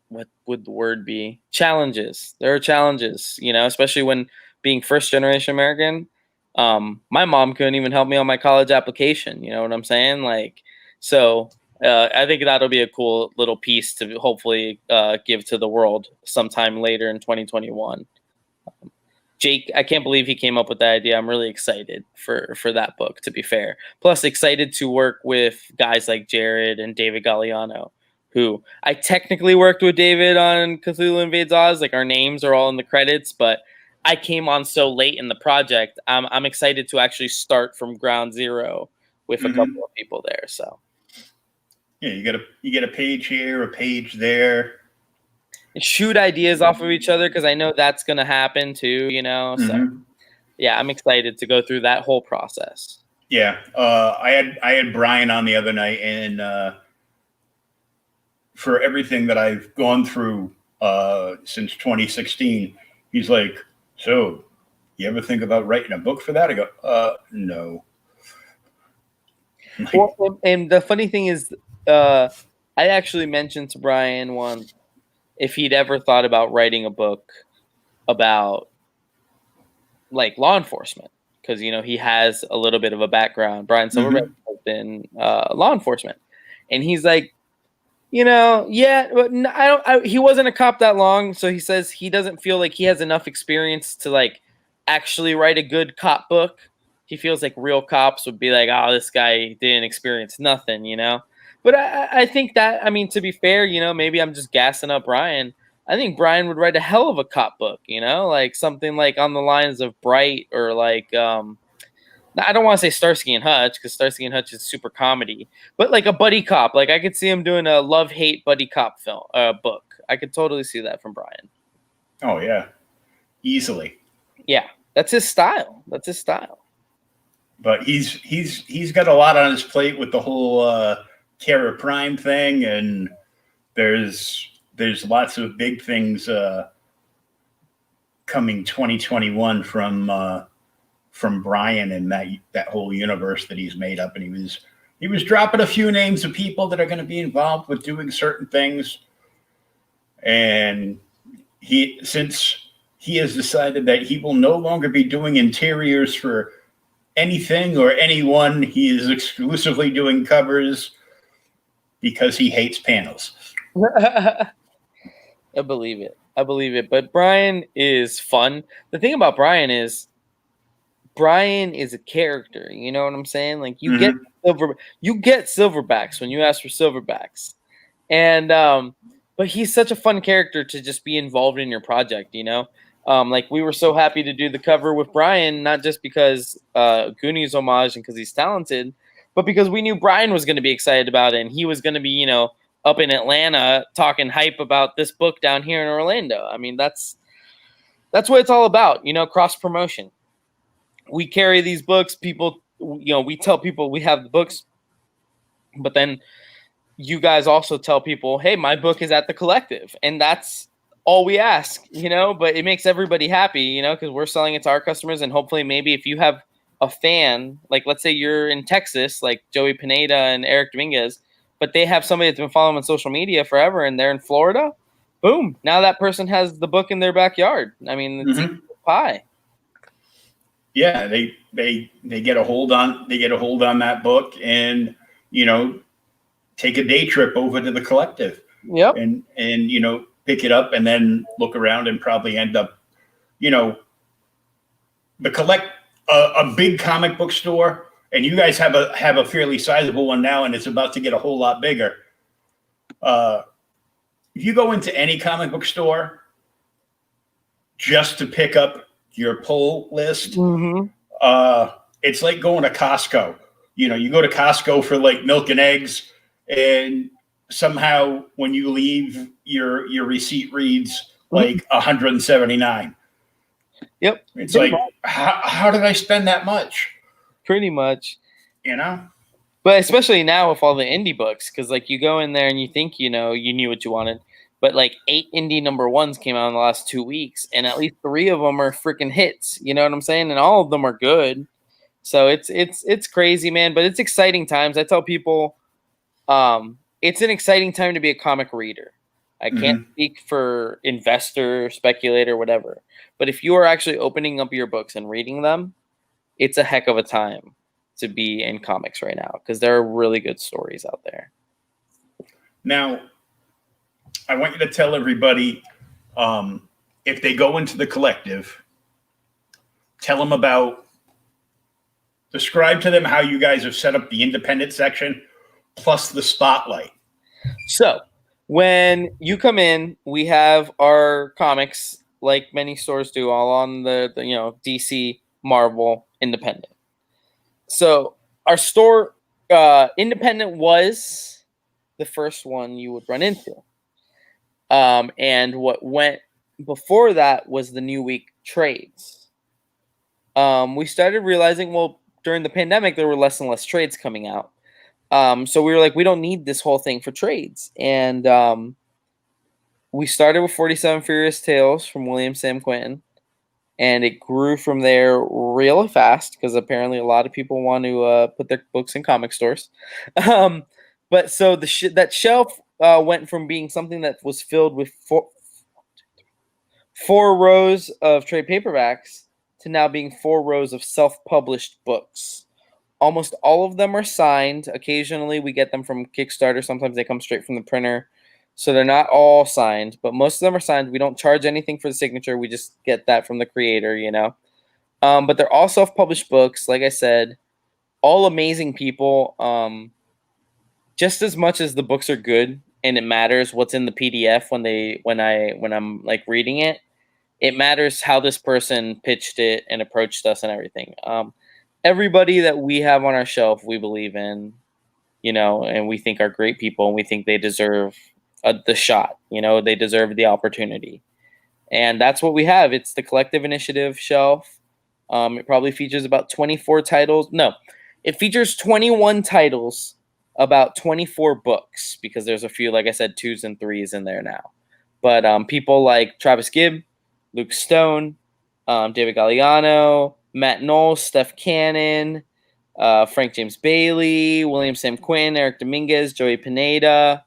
A: what would the word be? Challenges. There are challenges, especially when being first generation American. My mom couldn't even help me on my college application. You know what I'm saying? So I think that'll be a cool little piece to hopefully give to the world sometime later in 2021. Jake, I can't believe he came up with that idea. I'm really excited for that book, to be fair. Plus excited to work with guys like Jared and David Galliano, who I technically worked with David on Cthulhu Invades Oz. Like our names are all in the credits, but I came on so late in the project. I'm excited to actually start from ground zero with a couple of people there. So
B: yeah, you get a page here, a page there.
A: And shoot ideas off of each other because I know that's gonna happen too. So yeah, I'm excited to go through that whole process.
B: Yeah, I had Brian on the other night, and for everything that I've gone through since 2016, he's like, "So, you ever think about writing a book for that?" I go, "No."
A: Well, and the funny thing is, I actually mentioned to Brian once if he'd ever thought about writing a book about like law enforcement, because he has a little bit of a background. Brian Silverberg has been law enforcement, and he's like, yeah, but he wasn't a cop that long, so he says he doesn't feel like he has enough experience to like actually write a good cop book. He feels like real cops would be like, oh, this guy didn't experience nothing, But I think that, to be fair, maybe I'm just gassing up Brian. I think Brian would write a hell of a cop book, like something like on the lines of Bright, or like, I don't want to say Starsky and Hutch, because Starsky and Hutch is super comedy, but like a buddy cop. Like I could see him doing a love-hate buddy cop book. I could totally see that from Brian.
B: Oh yeah, easily.
A: Yeah, that's his style. But
B: he's got a lot on his plate with the whole Kara Prime thing, and there's lots of big things coming 2021 from Brian and that whole universe that he's made up. And he was dropping a few names of people that are going to be involved with doing certain things, and since he has decided that he will no longer be doing interiors for anything or anyone, he is exclusively doing covers because he hates panels.
A: I believe it. But Brian is fun. The thing about Brian is a character. You know what I'm saying? Like you get You get silverbacks when you ask for silverbacks, and but he's such a fun character to just be involved in your project. Like we were so happy to do the cover with Brian, not just because Goonies homage and because he's talented, but because we knew Brian was going to be excited about it, and he was going to be up in Atlanta talking hype about this book down here in Orlando. I mean, that's what it's all about, cross promotion. We carry these books, people, we tell people we have the books, but then you guys also tell people, hey, my book is at the Collective, and that's all we ask, but it makes everybody happy, because we're selling it to our customers, and hopefully maybe if you have a fan, like let's say you're in Texas, like Joey Pineda and Eric Dominguez, but they have somebody that's been following them on social media forever and they're in Florida, boom, now that person has the book in their backyard. I mean, it's pie.
B: Yeah, they get a hold on that book and take a day trip over to the Collective.
A: Yep.
B: And pick it up and then look around and probably end up, a big comic book store, and you guys have a fairly sizable one now, and it's about to get a whole lot bigger. If you go into any comic book store just to pick up your pull list, it's like going to Costco. You go to Costco for like milk and eggs, and somehow when you leave, your receipt reads like $179.
A: Yep.
B: It's like, how did I spend that much?
A: Pretty much. But especially now with all the indie books, because like you go in there and you think you knew what you wanted, but like 8 indie #1s came out in the last 2 weeks, and at least 3 of them are freaking hits. You know what I'm saying? And all of them are good. So it's crazy, man. But it's exciting times. I tell people, it's an exciting time to be a comic reader. I can't speak for investor, speculator, whatever. But if you are actually opening up your books and reading them, it's a heck of a time to be in comics right now, because there are really good stories out there.
B: Now, I want you to tell everybody, if they go into the Collective, tell them describe to them how you guys have set up the independent section plus the spotlight. So
A: when you come in, we have our comics, like many stores do, all on the DC, Marvel, independent. So our store, independent, was the first one you would run into. And what went before that was the New Week trades. We started realizing, during the pandemic, there were less and less trades coming out. So we were like, we don't need this whole thing for trades. And we started with 47 Furious Tales from William Sam Quentin. And it grew from there really fast, because apparently a lot of people want to put their books in comic stores. But so that shelf went from being something that was filled with four rows of trade paperbacks to now being 4 rows of self-published books. Almost all of them are signed. Occasionally we get them from Kickstarter. Sometimes they come straight from the printer. So they're not all signed, but most of them are signed. We don't charge anything for the signature. We just get that from the creator, But they're all self-published books, like I said. All amazing people. Just as much as the books are good and it matters what's in the PDF when I'm like reading it, it matters how this person pitched it and approached us and everything. Everybody that we have on our shelf, we believe in, and we think are great people, and we think they deserve the shot. They deserve the opportunity. And that's what we have. It's the Collective Initiative shelf. It probably features about 24 titles. No, it features 21 titles, about 24 books, because there's a few, like I said, 2s and 3s in there now. But people like Travis Gibb, Luke Stone, David Galliano, Matt Knowles, Steph Cannon, Frank James Bailey, William Sam Quinn, Eric Dominguez, Joey Pineda,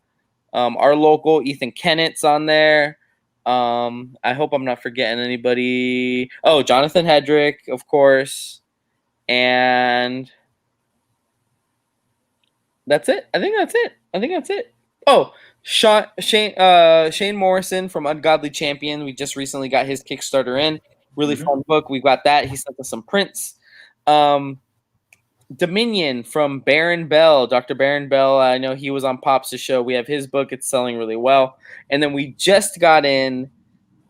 A: our local Ethan Kennett's on there. I hope I'm not forgetting anybody. Oh, Jonathan Hedrick, of course. And that's it. I think that's it. Oh, Shane Morrison from Ungodly Champion. We just recently got his Kickstarter in. Really fun book. We got that. He sent us some prints. Dominion from Baron Bell, Dr. Baron Bell. I know he was on Pops' show. We have his book. It's selling really well. And then we just got in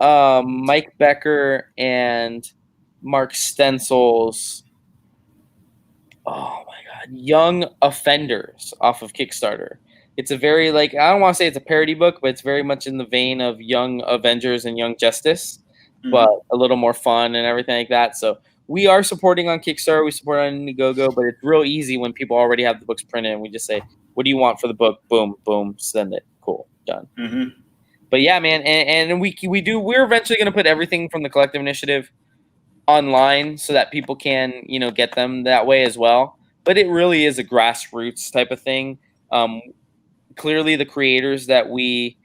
A: Mike Becker and Mark Stencil's, oh my God, Young Offenders off of Kickstarter. It's a very, like, I don't want to say it's a parody book, but it's very much in the vein of Young Avengers and Young Justice, but a little more fun and everything like that. So we are supporting on Kickstarter. We support on Indiegogo, but it's real easy when people already have the books printed and we just say, what do you want for the book? Boom, boom, send it. Cool, done. But yeah, man, and we're eventually going to put everything from the Collective Initiative online so that people can, get them that way as well. But it really is a grassroots type of thing. Clearly, the creators that we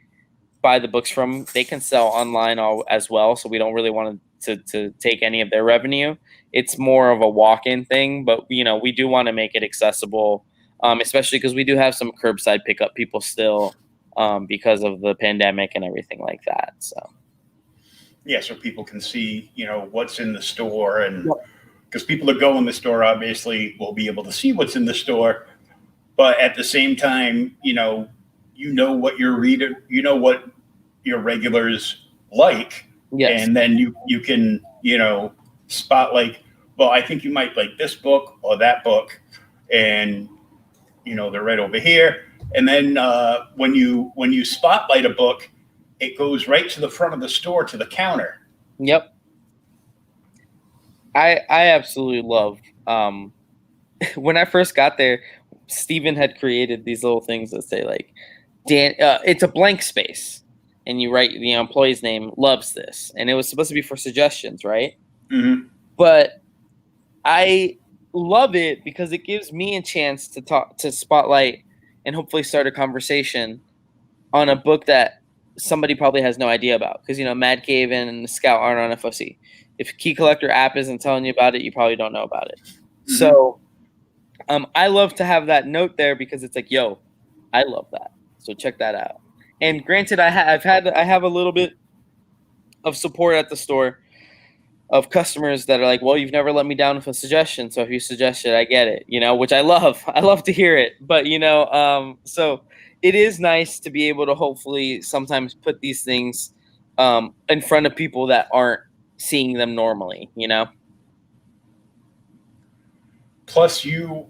A: buy the books from, they can sell online as well. So we don't really want to take any of their revenue. It's more of a walk-in thing, but we do want to make it accessible, especially because we do have some curbside pickup people still, because of the pandemic and everything like that. So.
B: Yeah, so people can see, what's in the store, and because people that go in the store obviously will be able to see what's in the store, but at the same time, what your reader, what your regulars like,
A: yes.
B: And then you can, spot like, well, I think you might like this book or that book, and they're right over here, and then when you spotlight a book, it goes right to the front of the store to the counter.
A: Yep. I absolutely love, when I first got there, Steven had created these little things that say like, Dan, it's a blank space, and you write the employee's name, loves this, and it was supposed to be for suggestions, right? But I love it because it gives me a chance to spotlight and hopefully start a conversation on a book that somebody probably has no idea about, because Mad Cave and Scout aren't on FOC. If Key Collector app isn't telling you about it, you probably don't know about it. So I love to have that note there because it's like, yo, I love that, so check that out. And granted, I have a little bit of support at the store of customers that are like, well, you've never let me down with a suggestion, so if you suggest it, I get it, which I love. I love to hear it. But so it is nice to be able to hopefully sometimes put these things in front of people that aren't seeing them normally,
B: Plus, you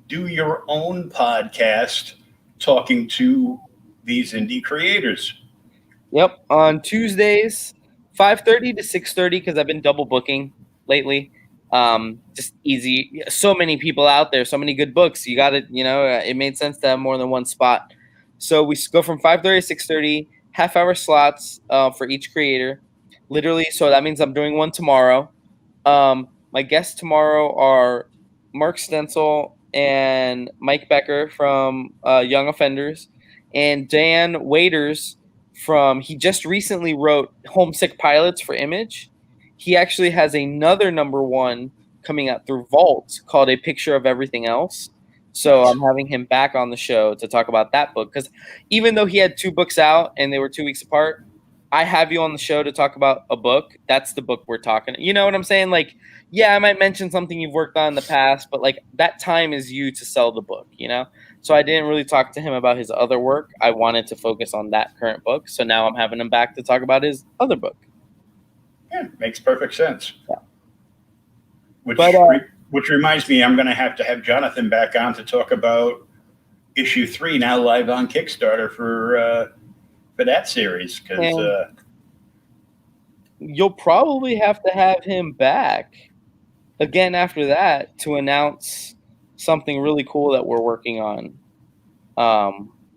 B: do your own podcast talking to these indie creators.
A: Yep, on Tuesdays, 5:30 to 6:30, because I've been double booking lately. Just easy. So many people out there, so many good books. You got to, it made sense to have more than one spot. So we go from 5:30 to 6:30, half-hour slots for each creator. Literally, so that means I'm doing one tomorrow. My guests tomorrow are Mark Stencil and Mike Becker from Young Offenders, and Dan Waiters he just recently wrote Homesick Pilots for Image. He actually has another #1 coming out through Vault called A Picture of Everything Else. So I'm having him back on the show to talk about that book, because even though he had 2 books out and they were 2 weeks apart, I have you on the show to talk about a book. That's the book we're talking. You know what I'm saying? Like, yeah, I might mention something you've worked on in the past, but like that time is you to sell the book, So I didn't really talk to him about his other work. I wanted to focus on that current book. So now I'm having him back to talk about his other book.
B: Yeah, makes perfect sense.
A: Yeah.
B: Which reminds me, I'm going to have Jonathan back on to talk about issue 3, now live on Kickstarter for that series. Because
A: you'll probably have to have him back again after that to announce something really cool that we're working on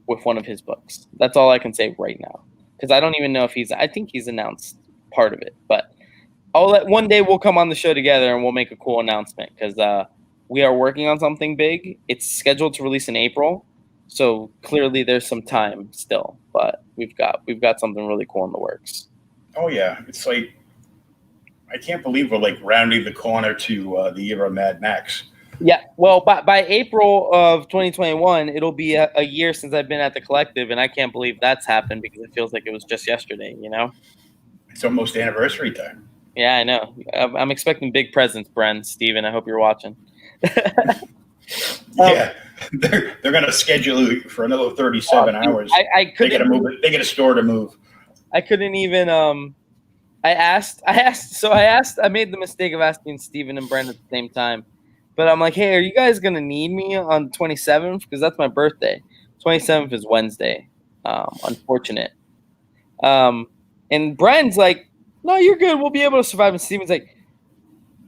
A: with one of his books. That's all I can say right now, because I don't even know if I think he's announced part of it, but one day we'll come on the show together and we'll make a cool announcement, because we are working on something big. It's scheduled to release in April, so clearly there's some time still, but we've got something really cool in the works.
B: Oh yeah, it's like, I can't believe we're like rounding the corner to the year of Mad Max.
A: Yeah, well, by April of 2021, it'll be a year since I've been at the Collective, and I can't believe that's happened because it feels like it was just yesterday,
B: It's almost anniversary time.
A: Yeah, I know. I'm expecting big presents, Bren, Steven. I hope you're watching.
B: Yeah, they're gonna schedule you for another 37 hours.
A: I
B: They
A: couldn't.
B: gotta move it. They get a store to move.
A: I couldn't even. I asked. I made the mistake of asking Steven and Brent at the same time, but I'm like, hey, are you guys gonna need me on the 27th? Because that's my birthday. 27th is Wednesday. Unfortunate. And Brent's like, no, you're good. We'll be able to survive. And Steven's like,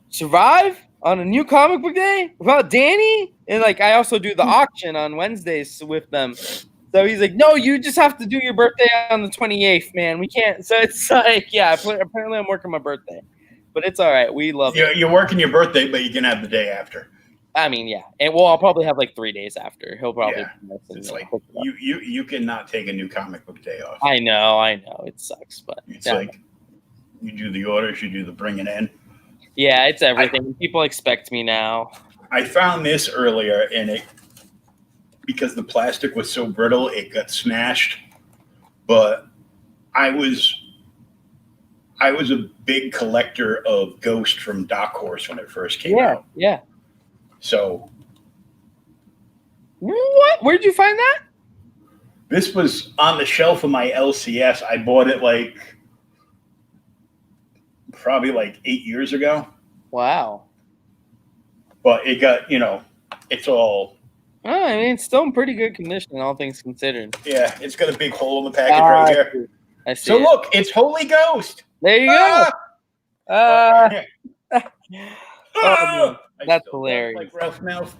A: survive on a new comic book day without Danny? And like, I also do the auction on Wednesdays with them. So he's like, no, you just have to do your birthday on the 28th, man. We can't. So it's like, yeah, apparently I'm working my birthday, but it's all right. We love it.
B: You're working your birthday, but you can have the day after.
A: I mean, yeah. And well, I'll probably have like 3 days after. He'll probably.
B: Yeah. It's like you cannot take a new comic book day off.
A: I know. It sucks, but
B: it's like you do the orders, you do the bringing in.
A: Yeah, it's everything. People expect me now.
B: I found this earlier, and because the plastic was so brittle, it got smashed. But I was a big collector of Ghost from Dark Horse when it first came out.
A: Yeah.
B: So,
A: what? Where'd you find that?
B: This was on the shelf of my LCS. I bought it probably 8 years ago.
A: Wow.
B: But it got, it's all.
A: Oh, I mean, it's still in pretty good condition, all things considered.
B: Yeah, it's got a big hole in the package right here.
A: I see.
B: So look, it's Holy Ghost.
A: There you go. That's hilarious.
B: Like Ralph Mouth.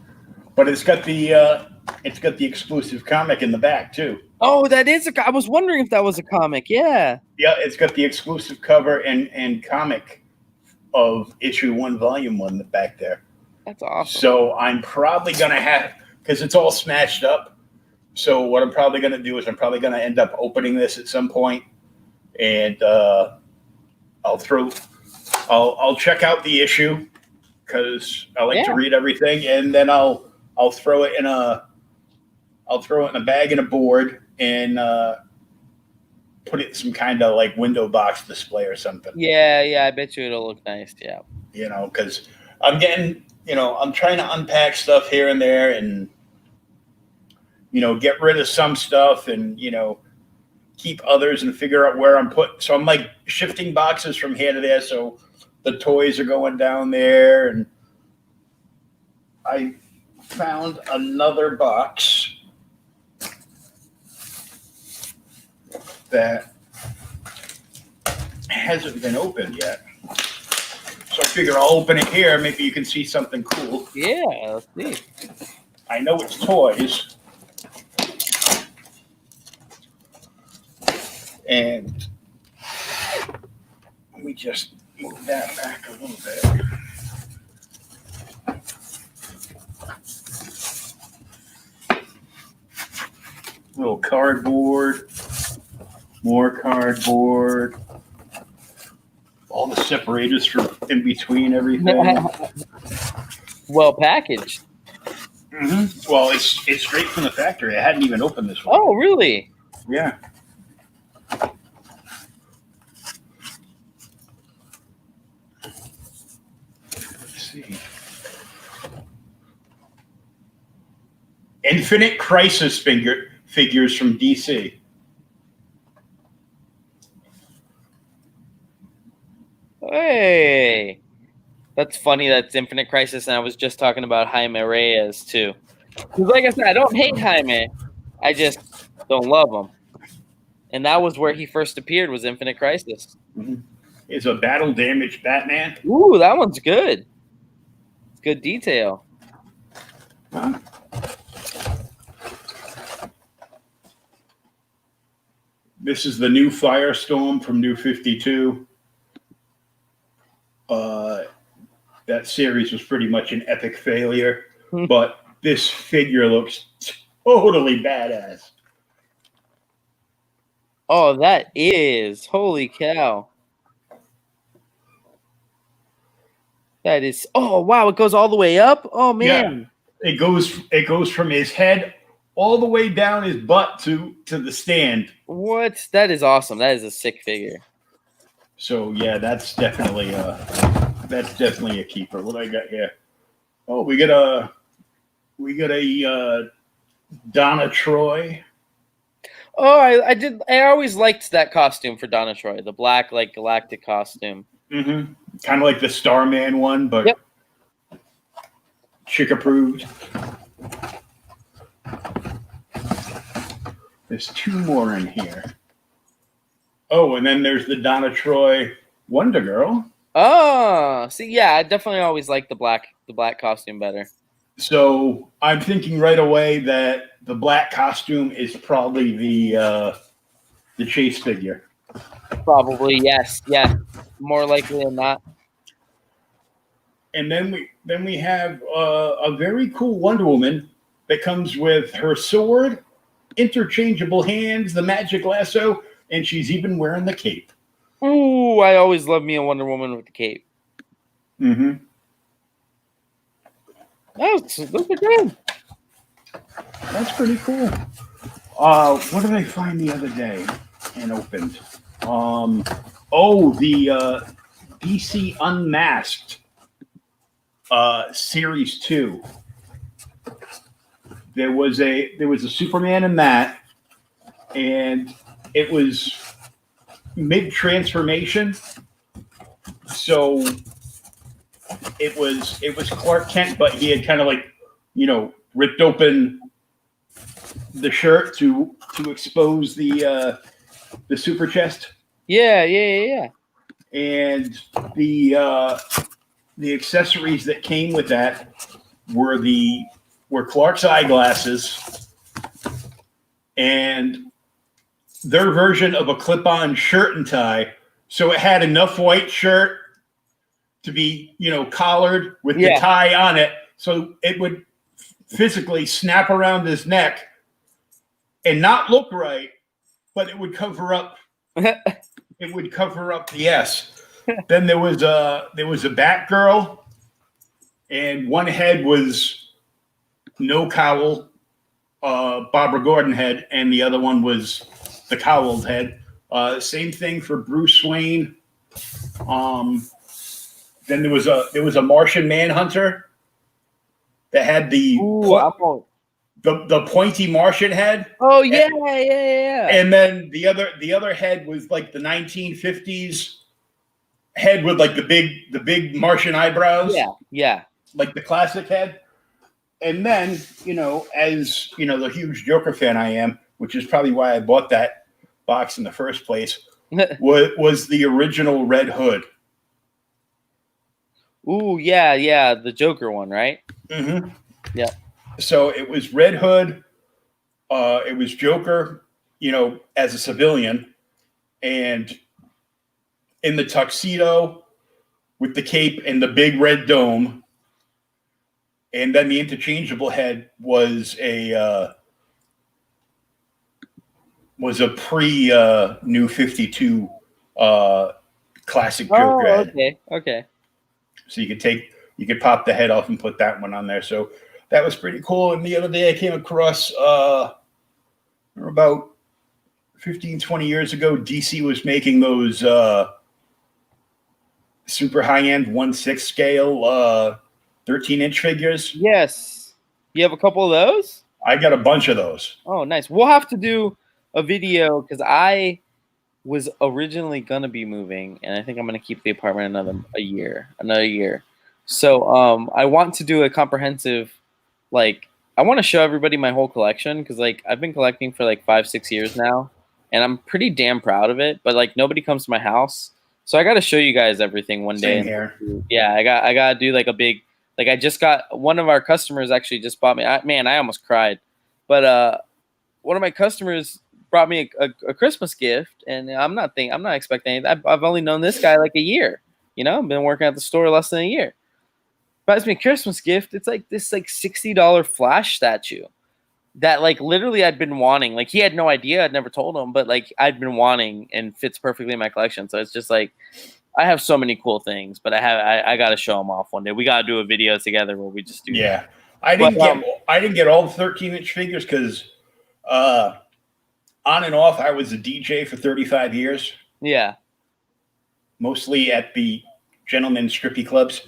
B: But it's got the exclusive comic in the back too.
A: Oh, that is I was wondering if that was a comic. Yeah.
B: Yeah, it's got the exclusive cover and comic of issue 1, volume 1 back there.
A: That's awesome.
B: So I'm probably gonna have, because it's all smashed up. So what I'm probably gonna do is I'm probably gonna end up opening this at some point, and I'll check out the issue because I like to read everything, and then I'll throw it in a bag and a board and put it in some kind of window box display or something.
A: Yeah, I bet you it'll look nice. Yeah.
B: Because I'm getting, I'm trying to unpack stuff here and there and, get rid of some stuff and, keep others and figure out where I'm putting. So I'm shifting boxes from here to there. So the toys are going down there. And I found another box that hasn't been opened yet. So I figure I'll open it here. Maybe you can see something cool.
A: Yeah, let's see.
B: I know it's toys. And let me just move that back a little bit. Little cardboard, more cardboard, all the separators for in between everything.
A: Well packaged.
B: Mm-hmm. Well, it's straight from the factory. I hadn't even opened this one.
A: Oh, really?
B: Yeah. Let's see. Infinite Crisis figures from DC.
A: Hey, that's funny. That's Infinite Crisis, and I was just talking about Jaime Reyes too. Because, like I said, I don't hate Jaime, I just don't love him. And that was where he first appeared, was Infinite Crisis.
B: Mm-hmm. It's a battle damaged Batman.
A: Ooh, that one's good. It's good detail.
B: Huh? This is the new Firestorm from New 52. That series was pretty much an epic failure, but this figure looks totally badass.
A: Oh, that is. Holy cow. That is. Oh, wow. It goes all the way up? Oh, man.
B: Yeah. It goes from his head all the way down his butt to the stand.
A: What? That is awesome. That is a sick figure.
B: So, yeah, that's definitely a keeper. What do I got here? Oh, we got a We got a Donna Troy.
A: Oh, I did. I always liked that costume for Donna Troy, the black like galactic costume.
B: Mm-hmm. Kind of like the Starman one, but
A: Yep.
B: chick approved. There's two more in here. Oh, and then there's the Donna Troy Wonder Girl.
A: Oh, see, yeah, I definitely always liked the black costume better.
B: So I'm thinking right away that the black costume is probably the Chase figure.
A: Probably, yes, more likely than not.
B: And then we have a very cool Wonder Woman that comes with her sword, interchangeable hands, the magic lasso, and she's even wearing the cape.
A: Ooh, I always love me a Wonder Woman with the cape.
B: Mm-hmm.
A: Those are good.
B: That's pretty cool. What did I find the other day and opened? The DC Unmasked Series 2. There was a Superman in that, and it was mid-transformation. So it was Clark Kent, but he had kind of like, ripped open the shirt to expose the super chest.
A: Yeah.
B: And the accessories that came with that were Clark's eyeglasses and their version of a clip-on shirt and tie. So it had enough white shirt to be, collared with the tie on it, so it would physically snap around his neck and not look right, but it would cover up. It would cover up the S. Then there was a Batgirl, and one head was no cowl, Barbara Gordon head, and the other one was the cowled head. Same thing for Bruce Wayne. Then there was a Martian Manhunter that had the pointy Martian head.
A: Oh yeah.
B: And then the other head was like the 1950s head with like the big Martian eyebrows.
A: Yeah.
B: Like the classic head. And then, as the huge Joker fan I am, which is probably why I bought that box in the first place, was the original Red Hood.
A: Ooh, yeah, the Joker one, right?
B: Mm-hmm.
A: Yeah.
B: So it was Red Hood. It was Joker, as a civilian, and in the tuxedo with the cape and the big red dome. And then the interchangeable head was a pre New 52 classic Joker head.
A: Okay.
B: So you could pop the head off and put that one on there. So that was pretty cool. And the other day I came across about 15, 20 years ago, DC was making those super high-end 1/6 scale 13-inch figures.
A: Yes. You have a couple of those?
B: I got a bunch of those.
A: Oh, nice. We'll have to do a video because I was originally going to be moving, and I think I'm going to keep the apartment another year. So I want to do a comprehensive, I want to show everybody my whole collection because I've been collecting for 5-6 years now, and I'm pretty damn proud of it. But nobody comes to my house, so I got to show you guys everything one day.
B: Same here.
A: Yeah, I got to do a big. I just got one of our customers actually just bought me. I almost cried, but one of my customers brought me a Christmas gift, and I'm not expecting anything. I've only known this guy a year. I've been working at the store less than a year. Buys me a Christmas gift. It's this $60 Flash statue that literally I'd been wanting. He had no idea. I'd never told him, but I'd been wanting and fits perfectly in my collection. So it's just I have so many cool things, but I got to show them off one day. We got to do a video together where we just do.
B: Yeah, I didn't get all the 13-inch figures because on and off I was a DJ for 35 years.
A: Yeah,
B: mostly at the gentlemen's strippy clubs.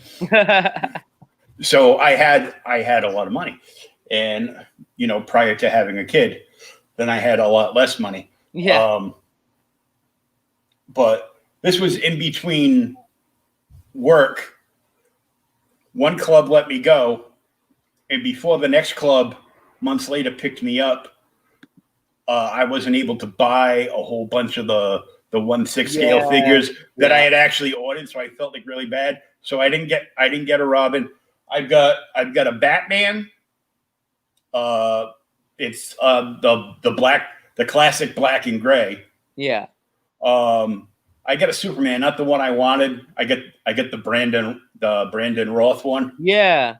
B: So I had a lot of money, and prior to having a kid, then I had a lot less money.
A: Yeah.
B: But this was in between work. One club let me go, and before the next club months later picked me up, I wasn't able to buy a whole bunch of the 1/6 scale figures that I had actually ordered, so I felt like really bad. So I didn't get a Robin. I've got a Batman. It's the classic black and gray.
A: Yeah.
B: I got a Superman, not the one I wanted. I get the Brandon Roth one.
A: Yeah.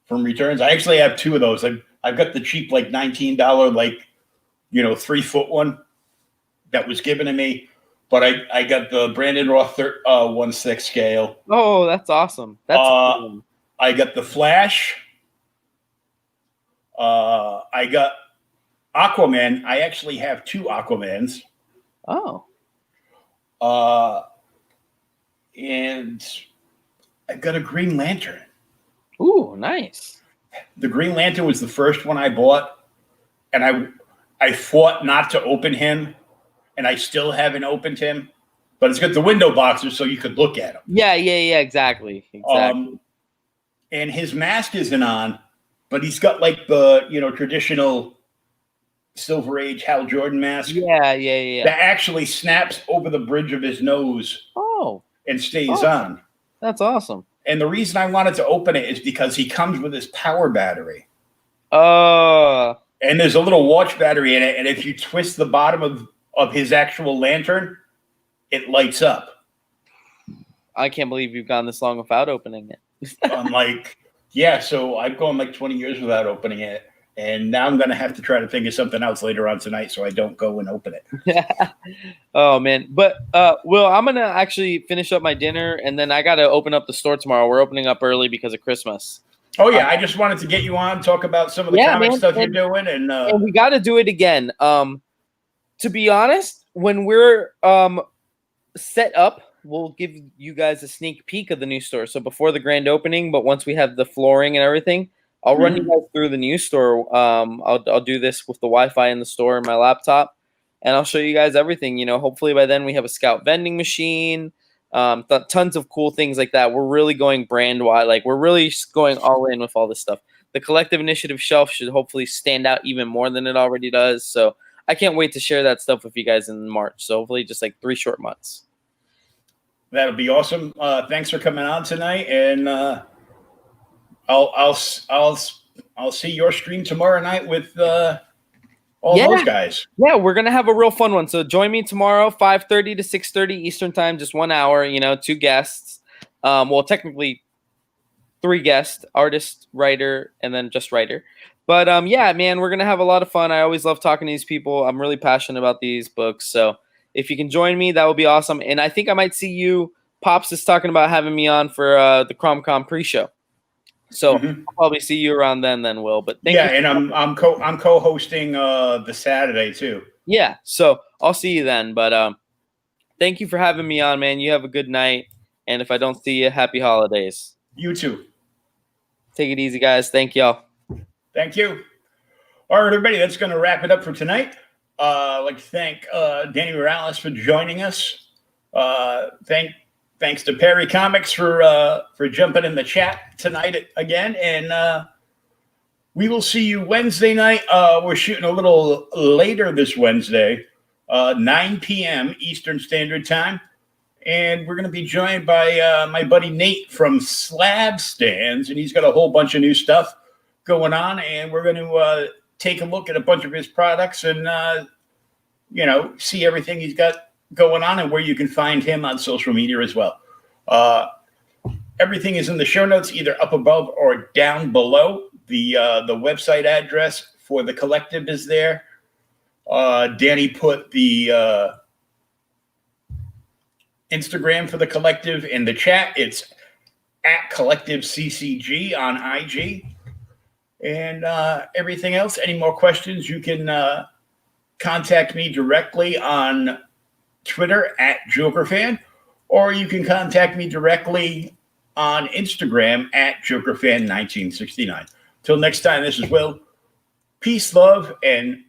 B: From Returns. I actually have two of those. I've got the cheap like $19 3-foot one that was given to me, but I got the Brandon Roth 1/6 scale.
A: Oh, that's awesome. That's awesome.
B: I got the Flash. I got Aquaman. I actually have two Aquamans.
A: Oh.
B: And I've got a Green Lantern.
A: Ooh, nice.
B: The Green Lantern was the first one I bought, and I fought not to open him, and I still haven't opened him. But it's got the window boxes so you could look at him.
A: Yeah, exactly.
B: And his mask isn't on, but he's got like the traditional Silver Age Hal Jordan mask.
A: Yeah.
B: That actually snaps over the bridge of his nose.
A: Oh.
B: And stays on.
A: That's awesome.
B: And the reason I wanted to open it is because he comes with his power battery.
A: Oh.
B: And there's a little watch battery in it, and if you twist the bottom of his actual lantern, it lights up.
A: I can't believe you've gone this long without opening it.
B: I'm like, yeah, so I've gone like 20 years without opening it, and now I'm going to have to try to think of something else later on tonight so I don't go and open it.
A: Oh, man. But, Will, I'm going to actually finish up my dinner, and then I got to open up the store tomorrow. We're opening up early because of Christmas.
B: Oh, yeah. I just wanted to get you on, talk about some of the comic stuff you're doing. And
A: we got to do it again. To be honest, when we're set up, we'll give you guys a sneak peek of the new store. So before the grand opening, but once we have the flooring and everything, I'll run you guys through the new store. I'll do this with the Wi-Fi in the store and my laptop, and I'll show you guys everything. Hopefully by then we have a Scout vending machine, tons of cool things like that. We're really going brand wide, like we're really going all in with all this stuff. The Collective Initiative shelf should hopefully stand out even more than it already does. So I can't wait to share that stuff with you guys in March. So hopefully just like 3 short months.
B: That'll be awesome. Thanks for coming on tonight, and I'll see your stream tomorrow night with all those guys.
A: Yeah, we're gonna have a real fun one. So join me tomorrow, 5:30 to 6:30 Eastern time, just 1 hour. 2 guests. Well, technically 3 guests: artist, writer, and then just writer. But yeah, man, we're gonna have a lot of fun. I always love talking to these people. I'm really passionate about these books. So if you can join me, that would be awesome. And I think I might see you. Pops is talking about having me on for the CromCon pre-show. So I'll probably see you around then, Will. But thank you.
B: And I'm co-hosting the Saturday too.
A: Yeah, so I'll see you then. But thank you for having me on, man. You have a good night, and if I don't see you, happy holidays.
B: You too.
A: Take it easy, guys. Thank y'all.
B: Thank you. All right, everybody, that's going to wrap it up for tonight. I'd like to thank Danny Morales for joining us. Thanks to Perry Comics for jumping in the chat tonight again. And we will see you Wednesday night. We're shooting a little later this Wednesday, 9 p.m. Eastern Standard Time. And we're going to be joined by my buddy Nate from Slab Stands. And he's got a whole bunch of new stuff going on. And we're going to take a look at a bunch of his products and, see everything he's got going on and where you can find him on social media as well. Everything is in the show notes, either up above or down below. The website address for the collective is there. Danny put the Instagram for the collective in the chat. It's at Collective CCG on IG. And everything else, any more questions, you can contact me directly on Twitter at JokerFan, or you can contact me directly on Instagram at JokerFan1969. Till next time, this is Will. Peace, love, and